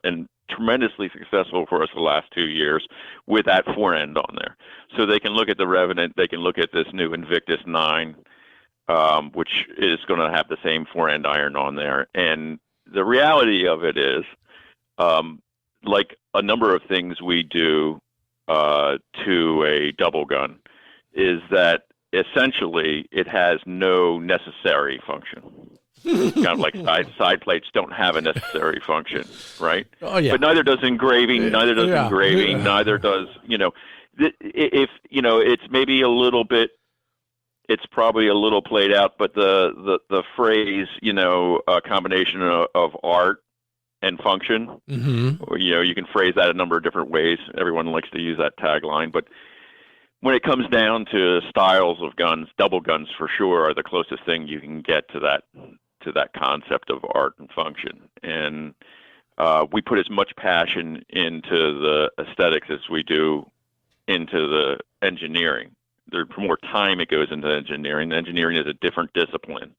and tremendously successful for us the last 2 years with that forend on there. So they can look at the Revenant, they can look at this new Invictus 9, which is going to have the same forend iron on there. And the reality of it is, like a number of things we do to a double gun, is that essentially it has no necessary function. Kind of like side plates don't have a necessary function, right? Oh yeah. But neither does engraving. Neither does engraving. Neither does if it's maybe a little bit. It's probably a little played out, but the phrase a combination of art and function. Mm-hmm. You can phrase that a number of different ways. Everyone likes to use that tagline, but when it comes down to styles of guns, double guns for sure are the closest thing you can get to that concept of art and function. And we put as much passion into the aesthetics as we do into the engineering. There's more time it goes into engineering. Engineering is a different discipline.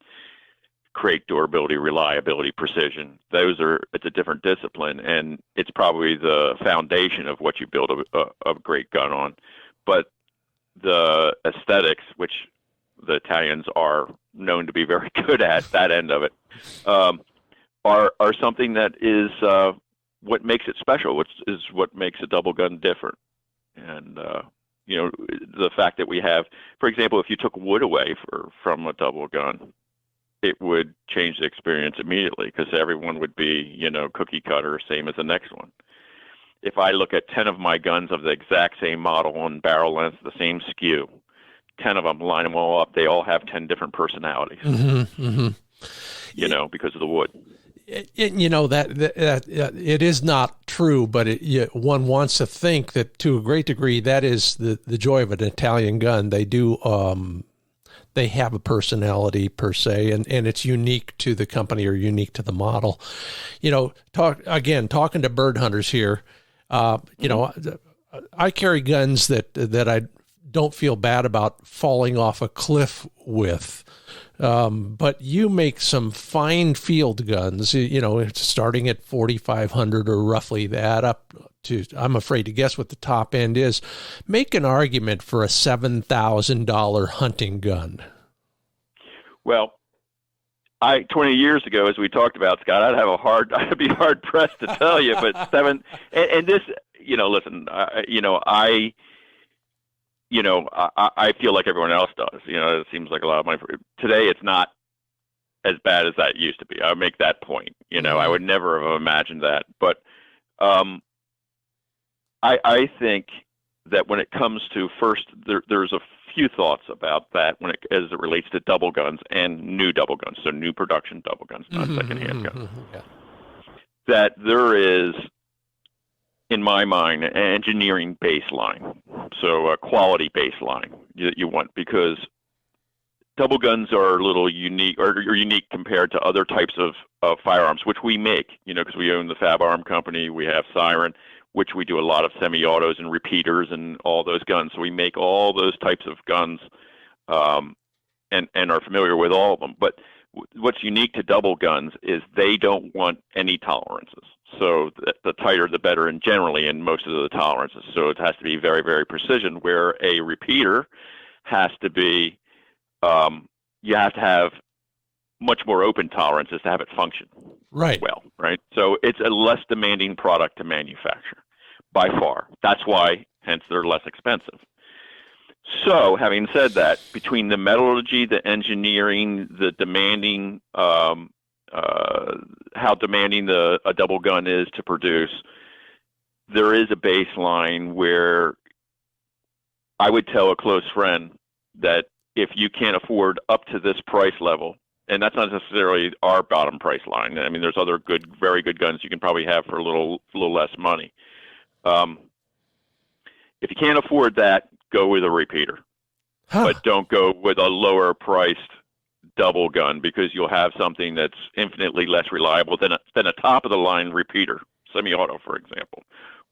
Create durability, reliability, precision. It's a different discipline, and it's probably the foundation of what you build a great gun on. But the aesthetics, which the Italians are known to be very good at, that end of it, are something that is what makes it special, which is what makes a double gun different. And the fact that we have, for example, if you took wood away from a double gun, it would change the experience immediately, because everyone would be, cookie cutter, same as the next one. If I look at 10 of my guns of the exact same model and barrel length, the same skew, 10 of them, line them all up, they all have 10 different personalities, because of the wood. That it is not true, but one wants to think that to a great degree that is the joy of an Italian gun. They do they have a personality per se, and it's unique to the company or unique to the model. Talking to bird hunters here, I carry guns that I don't feel bad about falling off a cliff with. But you make some fine field guns, starting at 4,500 or roughly that up to, I'm afraid to guess what the top end is. Make an argument for a $7,000 hunting gun. Well, 20 years ago, as we talked about, Scott, I'd be hard pressed to tell you, but and this, listen, I feel like everyone else does. It seems like a lot of money. Today, it's not as bad as that used to be. I would make that point. I would never have imagined that. But I think that when it comes to first, there's a few thoughts about that as it relates to double guns and new double guns. So new production double guns, not secondhand guns. Yeah. That there is, in my mind, an engineering baseline, so a quality baseline that you want, because double guns are a little unique, or unique compared to other types of firearms, which we make, because we own the Fab Arm Company, we have Siren, which we do a lot of semi-autos and repeaters and all those guns. So we make all those types of guns and are familiar with all of them. But what's unique to double guns is they don't want any tolerances. So the tighter, the better, and generally in most of the tolerances. So it has to be very, very precision, where a repeater has to be, you have to have much more open tolerances to have it function well, right? So it's a less demanding product to manufacture by far. That's why, hence, they're less expensive. So having said that, between the metallurgy, the engineering, the demanding, how demanding a double gun is to produce, there is a baseline where I would tell a close friend that if you can't afford up to this price level, and that's not necessarily our bottom price line. I mean, there's other good, very good guns you can probably have for a little less money. If you can't afford that, go with a repeater, but don't go with a lower priced double gun, because you'll have something that's infinitely less reliable than a top of the line repeater, semi-auto, for example.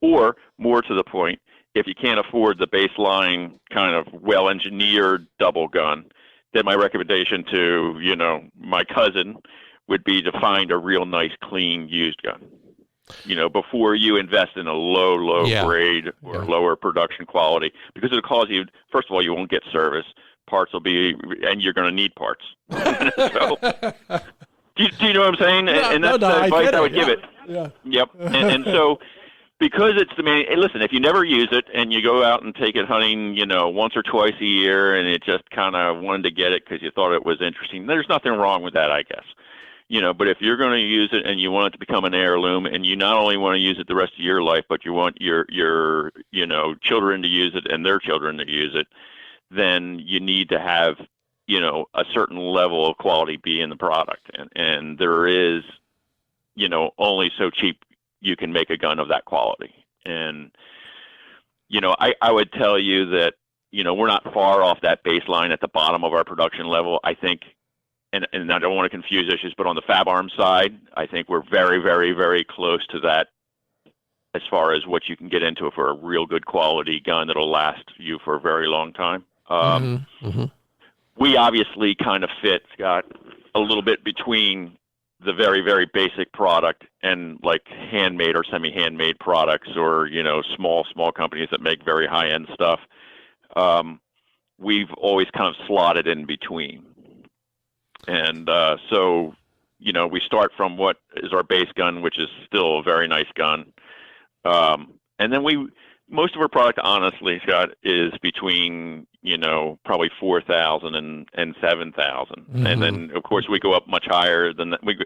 Or more to the point, if you can't afford the baseline kind of well-engineered double gun, then my recommendation to, my cousin would be to find a real nice, clean used gun. Before you invest in a low grade or lower production quality, because it'll cause you, first of all, you won't get service. Parts will be, and you're going to need parts. So, do you know what I'm saying? And that's the advice I would give it. Yeah. Yep. And so, because it's the main, listen, if you never use it and you go out and take it hunting, once or twice a year, and it just kind of wanted to get it because you thought it was interesting, there's nothing wrong with that, I guess. But if you're going to use it and you want it to become an heirloom, and you not only want to use it the rest of your life, but you want your children to use it and their children to use it, then you need to have, a certain level of quality be in the product. And there is, only so cheap you can make a gun of that quality. And, I would tell you that, we're not far off that baseline at the bottom of our production level. I think, and I don't want to confuse issues, but on the Fab Arms side, I think we're very, very, very close to that as far as what you can get into for a real good quality gun that'll last you for a very long time. We obviously kind of fit, Scott, a little bit between the very, very basic product and like handmade or semi-handmade products, or, small companies that make very high-end stuff. We've always kind of slotted in between. And so, we start from what is our base gun, which is still a very nice gun. And then most of our product, honestly, Scott, is between, probably 4,000 and 7,000. And then, of course, we go up much higher than that. We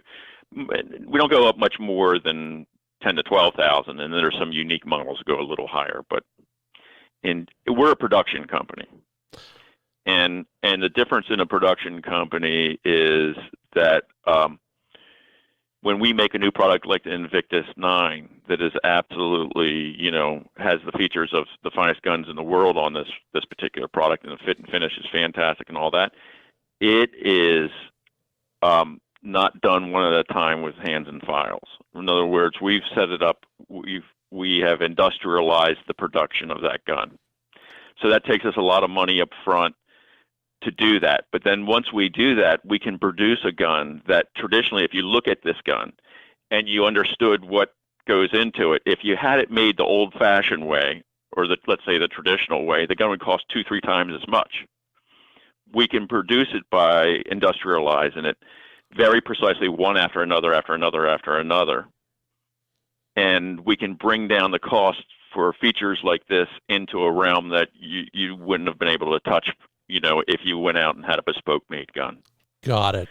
don't go up much more than 10 to 12,000. And then there's some unique models that go a little higher. But we're a production company. And the difference in a production company is that when we make a new product like the Invictus 9 that is absolutely, has the features of the finest guns in the world on this particular product, and the fit and finish is fantastic and all that, it is not done one at a time with hands and files. In other words, we've set it up, we have industrialized the production of that gun. So that takes us a lot of money up front to do that. But then once we do that, we can produce a gun that traditionally, if you look at this gun and you understood what goes into it, if you had it made the old-fashioned way, or let's say the traditional way, the gun would cost 2-3 times as much. We can produce it by industrializing it very precisely, one after another, after another, after another. And we can bring down the cost for features like this into a realm that you wouldn't have been able to touch, if you went out and had a bespoke made gun. Got it.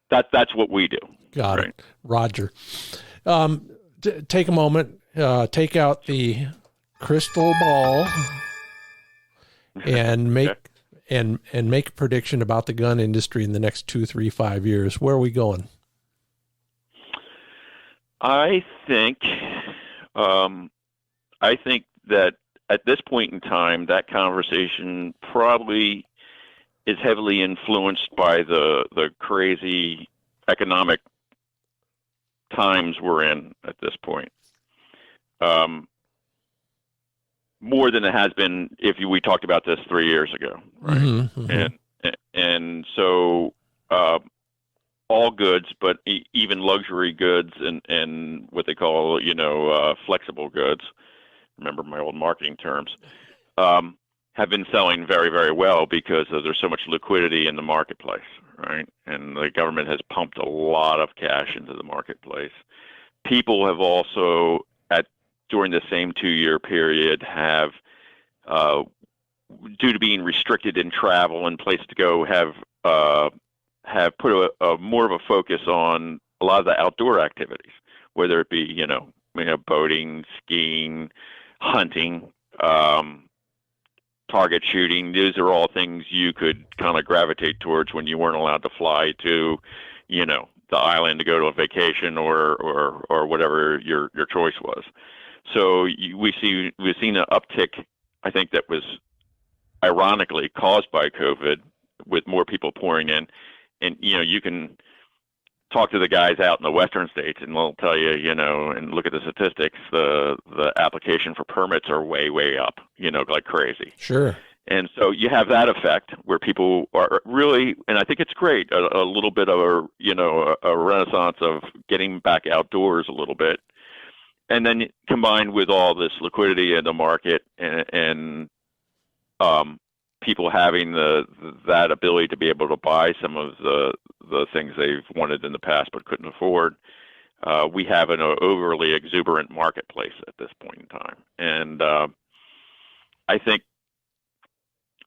That's what we do. Got it. Roger. Take a moment, take out the crystal ball and make and make a prediction about the gun industry in the next 2, 3, 5 years. Where are we going? I think that at this point in time, that conversation probably is heavily influenced by the crazy economic times we're in at this point. More than it has been if we talked about this 3 years ago, right? And so all goods, but even luxury goods and what they call flexible goods. Remember my old marketing terms, have been selling very, very well because there's so much liquidity in the marketplace, right? And the government has pumped a lot of cash into the marketplace. People have also, during the same 2-year period, have, due to being restricted in travel and places to go, have put a more of a focus on a lot of the outdoor activities, whether it be boating, skiing, hunting, target shooting. These are all things you could kind of gravitate towards when you weren't allowed to fly to, the island to go to a vacation or whatever your choice was. So we've seen an uptick, I think, that was ironically caused by COVID, with more people pouring in. And, you can talk to the guys out in the western states and they'll tell you, and look at the statistics, the application for permits are way, way up, like crazy. Sure. And so you have that effect where people are really, and I think it's great, a little bit of a renaissance of getting back outdoors a little bit. And then combined with all this liquidity in the market and people having that ability to be able to buy some of the things they've wanted in the past but couldn't afford, we have an overly exuberant marketplace at this point in time. And I think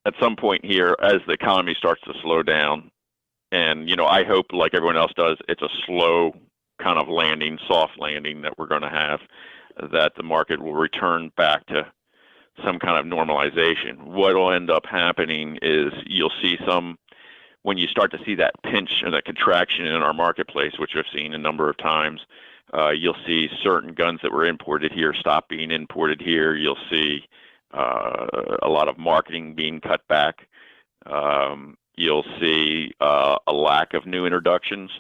at some point here, as the economy starts to slow down, and I hope, like everyone else does, it's a slow kind of landing, soft landing that we're going to have, that the market will return back to some kind of normalization. What will end up happening is you'll see when you start to see that pinch and that contraction in our marketplace, which I've seen a number of times, you'll see certain guns that were imported here stop being imported here. You'll see a lot of marketing being cut back. You'll see a lack of new introductions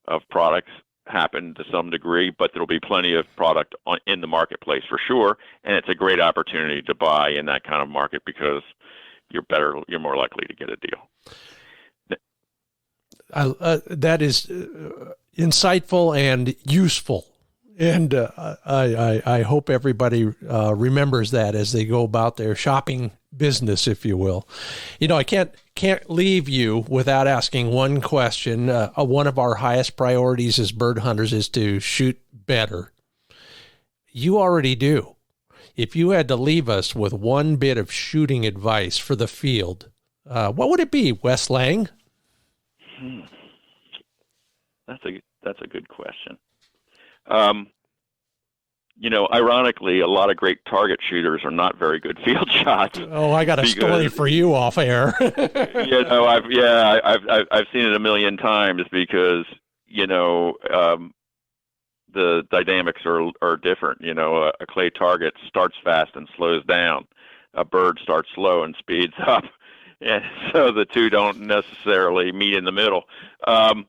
of products happen to some degree, but there'll be plenty of product in the marketplace for sure, and it's a great opportunity to buy in that kind of market because you're more likely to get a deal. That is insightful and useful. And I hope everybody remembers that as they go about their shopping business, if you will. I can't leave you without asking one question. One of our highest priorities as bird hunters is to shoot better. You already do. If you had to leave us with one bit of shooting advice for the field, what would it be, Wes Lang? That's a good question. Ironically, a lot of great target shooters are not very good field shots. Oh, I got a story for you off air. I've seen it a million times because the dynamics are different. A clay target starts fast and slows down. A bird starts slow and speeds up. And so the two don't necessarily meet in the middle.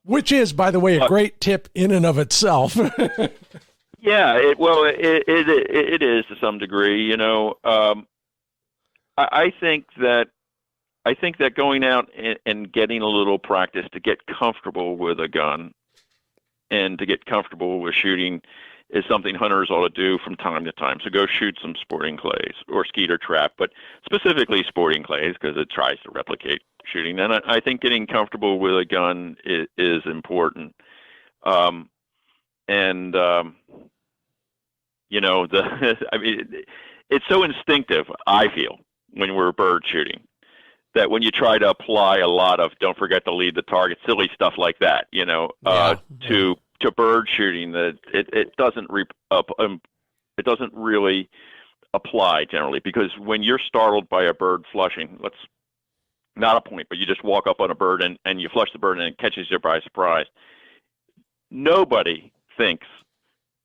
Which is, by the way, a great tip in and of itself. Yeah, it is to some degree. I think that going out and getting a little practice to get comfortable with a gun and to get comfortable with shooting is something hunters ought to do from time to time. So go shoot some sporting clays or skeet or trap, but specifically sporting clays because it tries to replicate shooting. And I think getting comfortable with a gun is important. It's so instinctive, I feel, when we're bird shooting, that when you try to apply a lot of don't forget to lead the target, silly stuff like that, to bird shooting, that it doesn't really apply generally, because when you're startled by a bird flushing, not a point, but you just walk up on a bird and you flush the bird and it catches you by surprise. Nobody thinks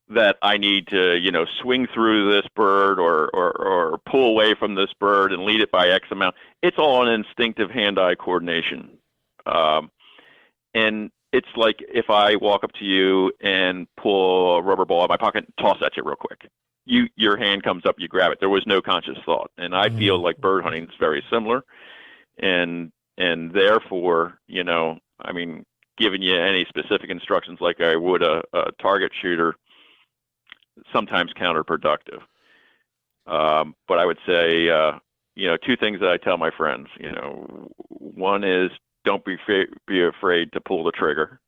that I need to, swing through this bird or pull away from this bird and lead it by X amount. It's all an instinctive hand-eye coordination. And it's like if I walk up to you and pull a rubber ball out of my pocket and toss at you real quick. Your hand comes up, you grab it. There was no conscious thought. And I feel like bird hunting is very similar. And therefore, giving you any specific instructions like I would a target shooter, sometimes counterproductive. But I would say, two things that I tell my friends. One is don't be afraid to pull the trigger.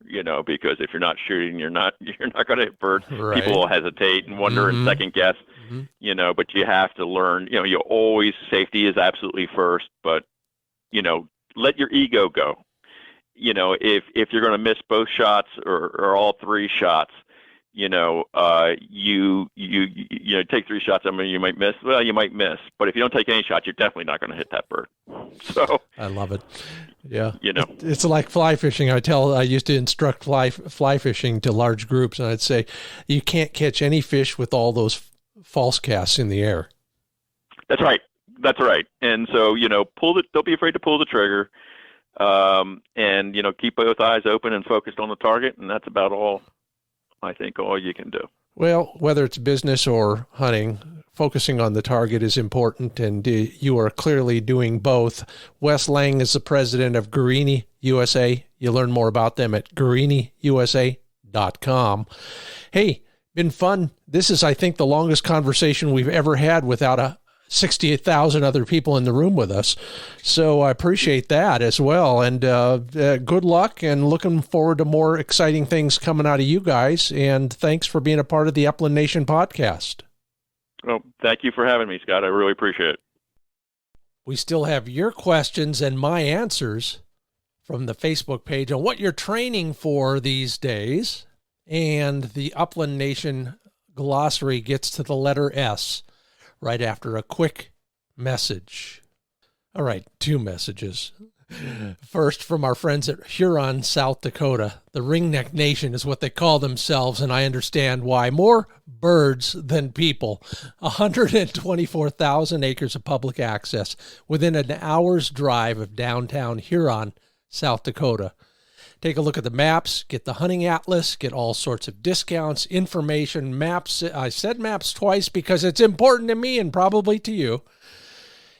Because if you're not shooting, you're not going to hit birds. Right. People will hesitate and wonder and second guess. But you have to learn. You always, safety is absolutely first. But let your ego go. If you're going to miss both shots or all three shots, you take 3 shots. I mean, you might miss. Well, you might miss, but if you don't take any shots, you're definitely not going to hit that bird. So I love it. Yeah, it's like fly fishing. I used to instruct fly fishing to large groups, and I'd say you can't catch any fish with all those false casts in the air. That's right. And so don't be afraid to pull the trigger, and keep both eyes open and focused on the target, and that's about all. I think all you can do. Well, whether it's business or hunting, focusing on the target is important, and you are clearly doing both. Wes Lang is the president of Guerini USA. You learn more about them at gueriniusa.com. Hey, been fun. This is, I think, the longest conversation we've ever had without 68,000 other people in the room with us. So I appreciate that as well. And good luck, and looking forward to more exciting things coming out of you guys. And thanks for being a part of the Upland Nation podcast. Well, thank you for having me, Scott. I really appreciate it. We still have your questions and my answers from the Facebook page on what you're training for these days. And the Upland Nation Glossary gets to the letter S right after a quick message. All right, 2 messages. First, from our friends at Huron, South Dakota. The Ringneck Nation is what they call themselves, and I understand why. More birds than people. 124,000 acres of public access within an hour's drive of downtown Huron, South Dakota. Take a look at the maps, get the hunting atlas, get all sorts of discounts, information, maps. I said maps twice because it's important to me and probably to you.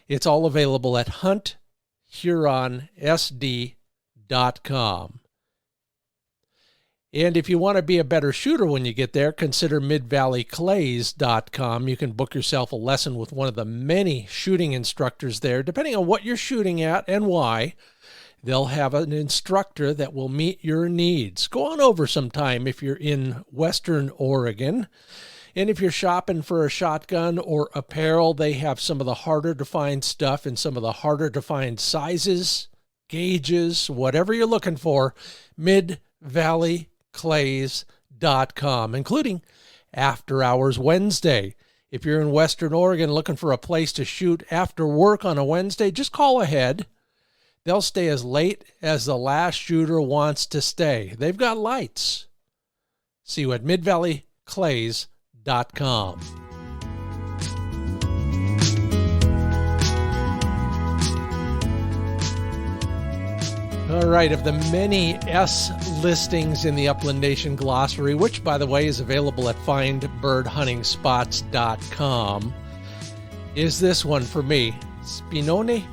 It's all available at hunthuronsd.com. And if you want to be a better shooter when you get there, consider midvalleyclays.com. You can book yourself a lesson with one of the many shooting instructors there, depending on what you're shooting at and why. They'll have an instructor that will meet your needs. Go on over sometime if you're in Western Oregon. And if you're shopping for a shotgun or apparel, they have some of the harder to find stuff in some of the harder to find sizes, gauges, whatever you're looking for. midvalleyclays.com, including After Hours Wednesday. If you're in Western Oregon looking for a place to shoot after work on a Wednesday, just call ahead. They'll stay as late as the last shooter wants to stay. They've got lights. See you at midvalleyclays.com. All right, of the many S listings in the Upland Nation Glossary, which, by the way, is available at findbirdhuntingspots.com, is this one for me, Spinone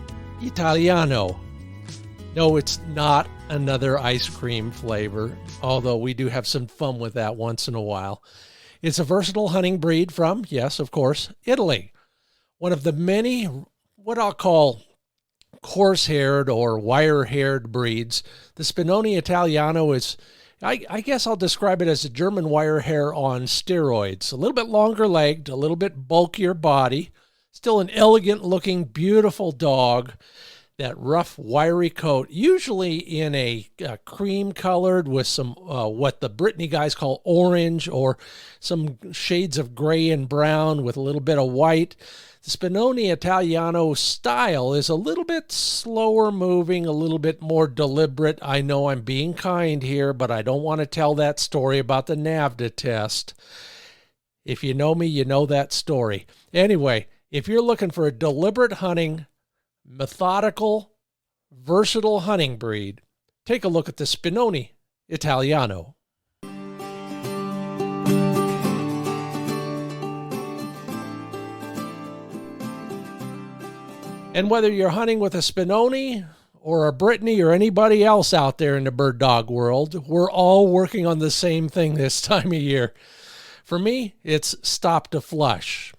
Italiano. No, it's not another ice cream flavor, although we do have some fun with that once in a while. It's a versatile hunting breed from, yes, of course, Italy. One of the many, what I'll call coarse-haired or wire-haired breeds. The Spinone Italiano is, I guess I'll describe it as a German wire hair on steroids. A little bit longer-legged, a little bit bulkier body, still an elegant-looking, beautiful dog. That rough, wiry coat, usually in a cream-colored with some what the Brittany guys call orange, or some shades of gray and brown with a little bit of white. The Spinone Italiano style is a little bit slower moving, a little bit more deliberate. I know I'm being kind here, but I don't want to tell that story about the NAVDA test. If you know me, you know that story. Anyway, if you're looking for a deliberate hunting, methodical, versatile hunting breed, take a look at the Spinone Italiano. And whether you're hunting with a Spinone or a Brittany or anybody else out there in the bird dog world, we're all working on the same thing this time of year. For me, it's stop to flush.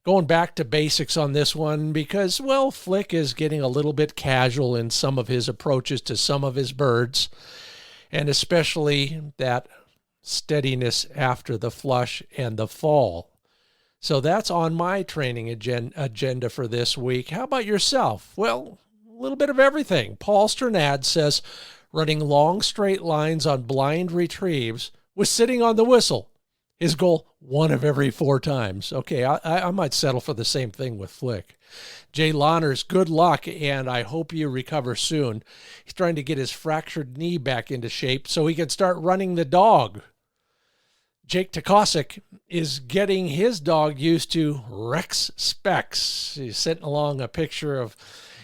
Going back to basics on this one because, well, Flick is getting a little bit casual in some of his approaches to some of his birds, and especially that steadiness after the flush and the fall. So that's on my training agenda for this week. How about yourself? Well, a little bit of everything. Paul Sternad says running long straight lines on blind retrieves with sitting on the whistle His goal, 1 of every 4 times. Okay, I might settle for the same thing with Flick. Jay Lawners, good luck, and I hope you recover soon. He's trying to get his fractured knee back into shape so he can start running the dog. Jake Takosik is getting his dog used to Rex Specs. He's sending along a picture of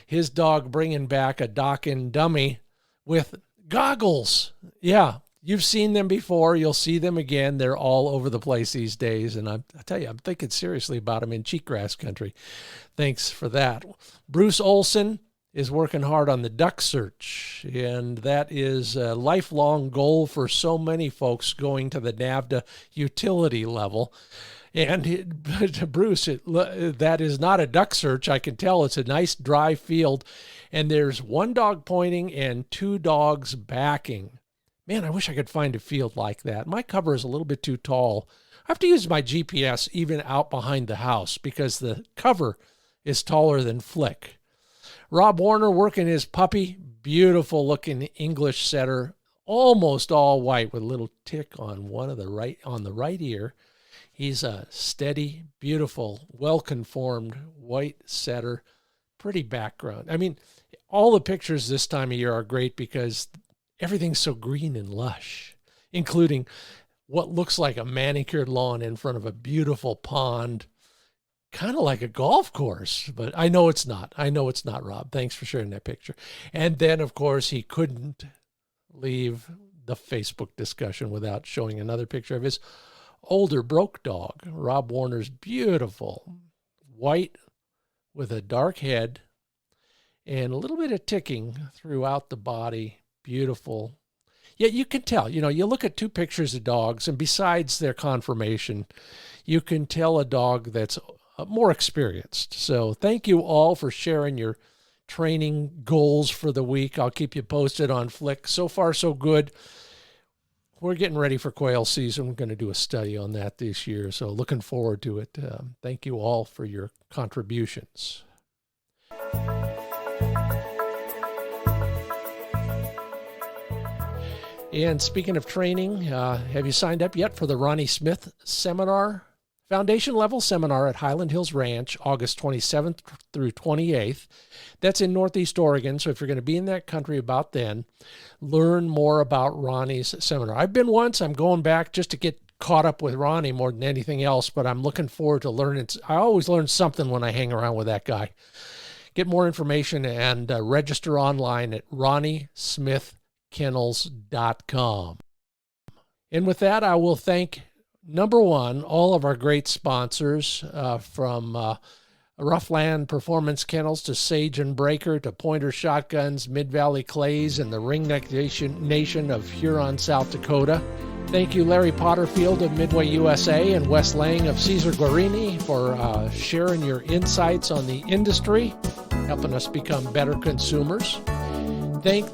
his dog bringing back a Dachshund dummy with goggles. Yeah, you've seen them before. You'll see them again. They're all over the place these days. And I tell you, I'm thinking seriously about them in cheatgrass country. Thanks for that. Bruce Olson is working hard on the duck search, and that is a lifelong goal for so many folks going to the NAVDA utility level. And Bruce, that is not a duck search. I can tell it's a nice dry field, and there's 1 dog pointing and 2 dogs backing. Man, I wish I could find a field like that. My cover is a little bit too tall. I have to use my GPS even out behind the house because the cover is taller than Flick. Rob Warner working his puppy, beautiful looking English setter, almost all white with a little tick on the right ear. He's a steady, beautiful, well-conformed white setter, pretty background. I mean, all the pictures this time of year are great because everything's so green and lush, including what looks like a manicured lawn in front of a beautiful pond. Kind of like a golf course, but I know it's not. Rob. Thanks for sharing that picture. And then, of course, he couldn't leave the Facebook discussion without showing another picture of his older broke dog, Rob Warner's beautiful white with a dark head and a little bit of ticking throughout the body. Beautiful. Yet you can tell, you look at 2 pictures of dogs, and besides their conformation, you can tell a dog that's more experienced. So thank you all for sharing your training goals for the week. I'll keep you posted on Flick. So far, so good. We're getting ready for quail season. We're going to do a study on that this year. So looking forward to it. Thank you all for your contributions. And speaking of training, have you signed up yet for the Ronnie Smith seminar? Foundation level seminar at Highland Hills Ranch, August 27th through 28th. That's in Northeast Oregon. So if you're going to be in that country about then, learn more about Ronnie's seminar. I've been once. I'm going back just to get caught up with Ronnie more than anything else, but I'm looking forward to learning. I always learn something when I hang around with that guy. Get more information and register online at RonnieSmithKennels.com. And with that, I will thank number 1, all of our great sponsors from Roughland Performance Kennels to Sage and Breaker to Pointer Shotguns, Mid-Valley Clays, and the Ringneck Nation of Huron, South Dakota. Thank you, Larry Potterfield of Midway USA and Wes Lang of Cesar Guerini for sharing your insights on the industry, helping us become better consumers. Thank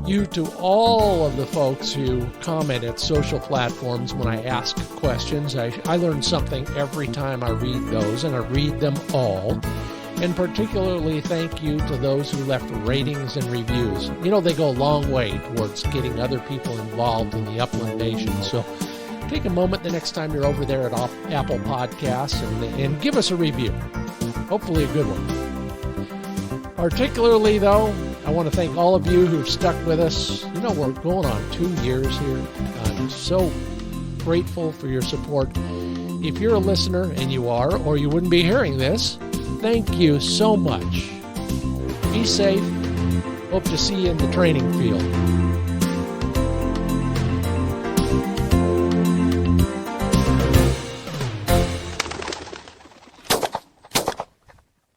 you to all of the folks who comment at social platforms when I ask questions. I learn something every time I read those, and I read them all. And particularly thank you to those who left ratings and reviews. They go a long way towards getting other people involved in the Upland Nation. So take a moment the next time you're over there at Apple Podcasts and give us a review. Hopefully a good one. Particularly, though, I want to thank all of you who've stuck with us. We're going on 2 years here. I'm so grateful for your support. If you're a listener, and you are, or you wouldn't be hearing this, thank you so much. Be safe. Hope to see you in the training field.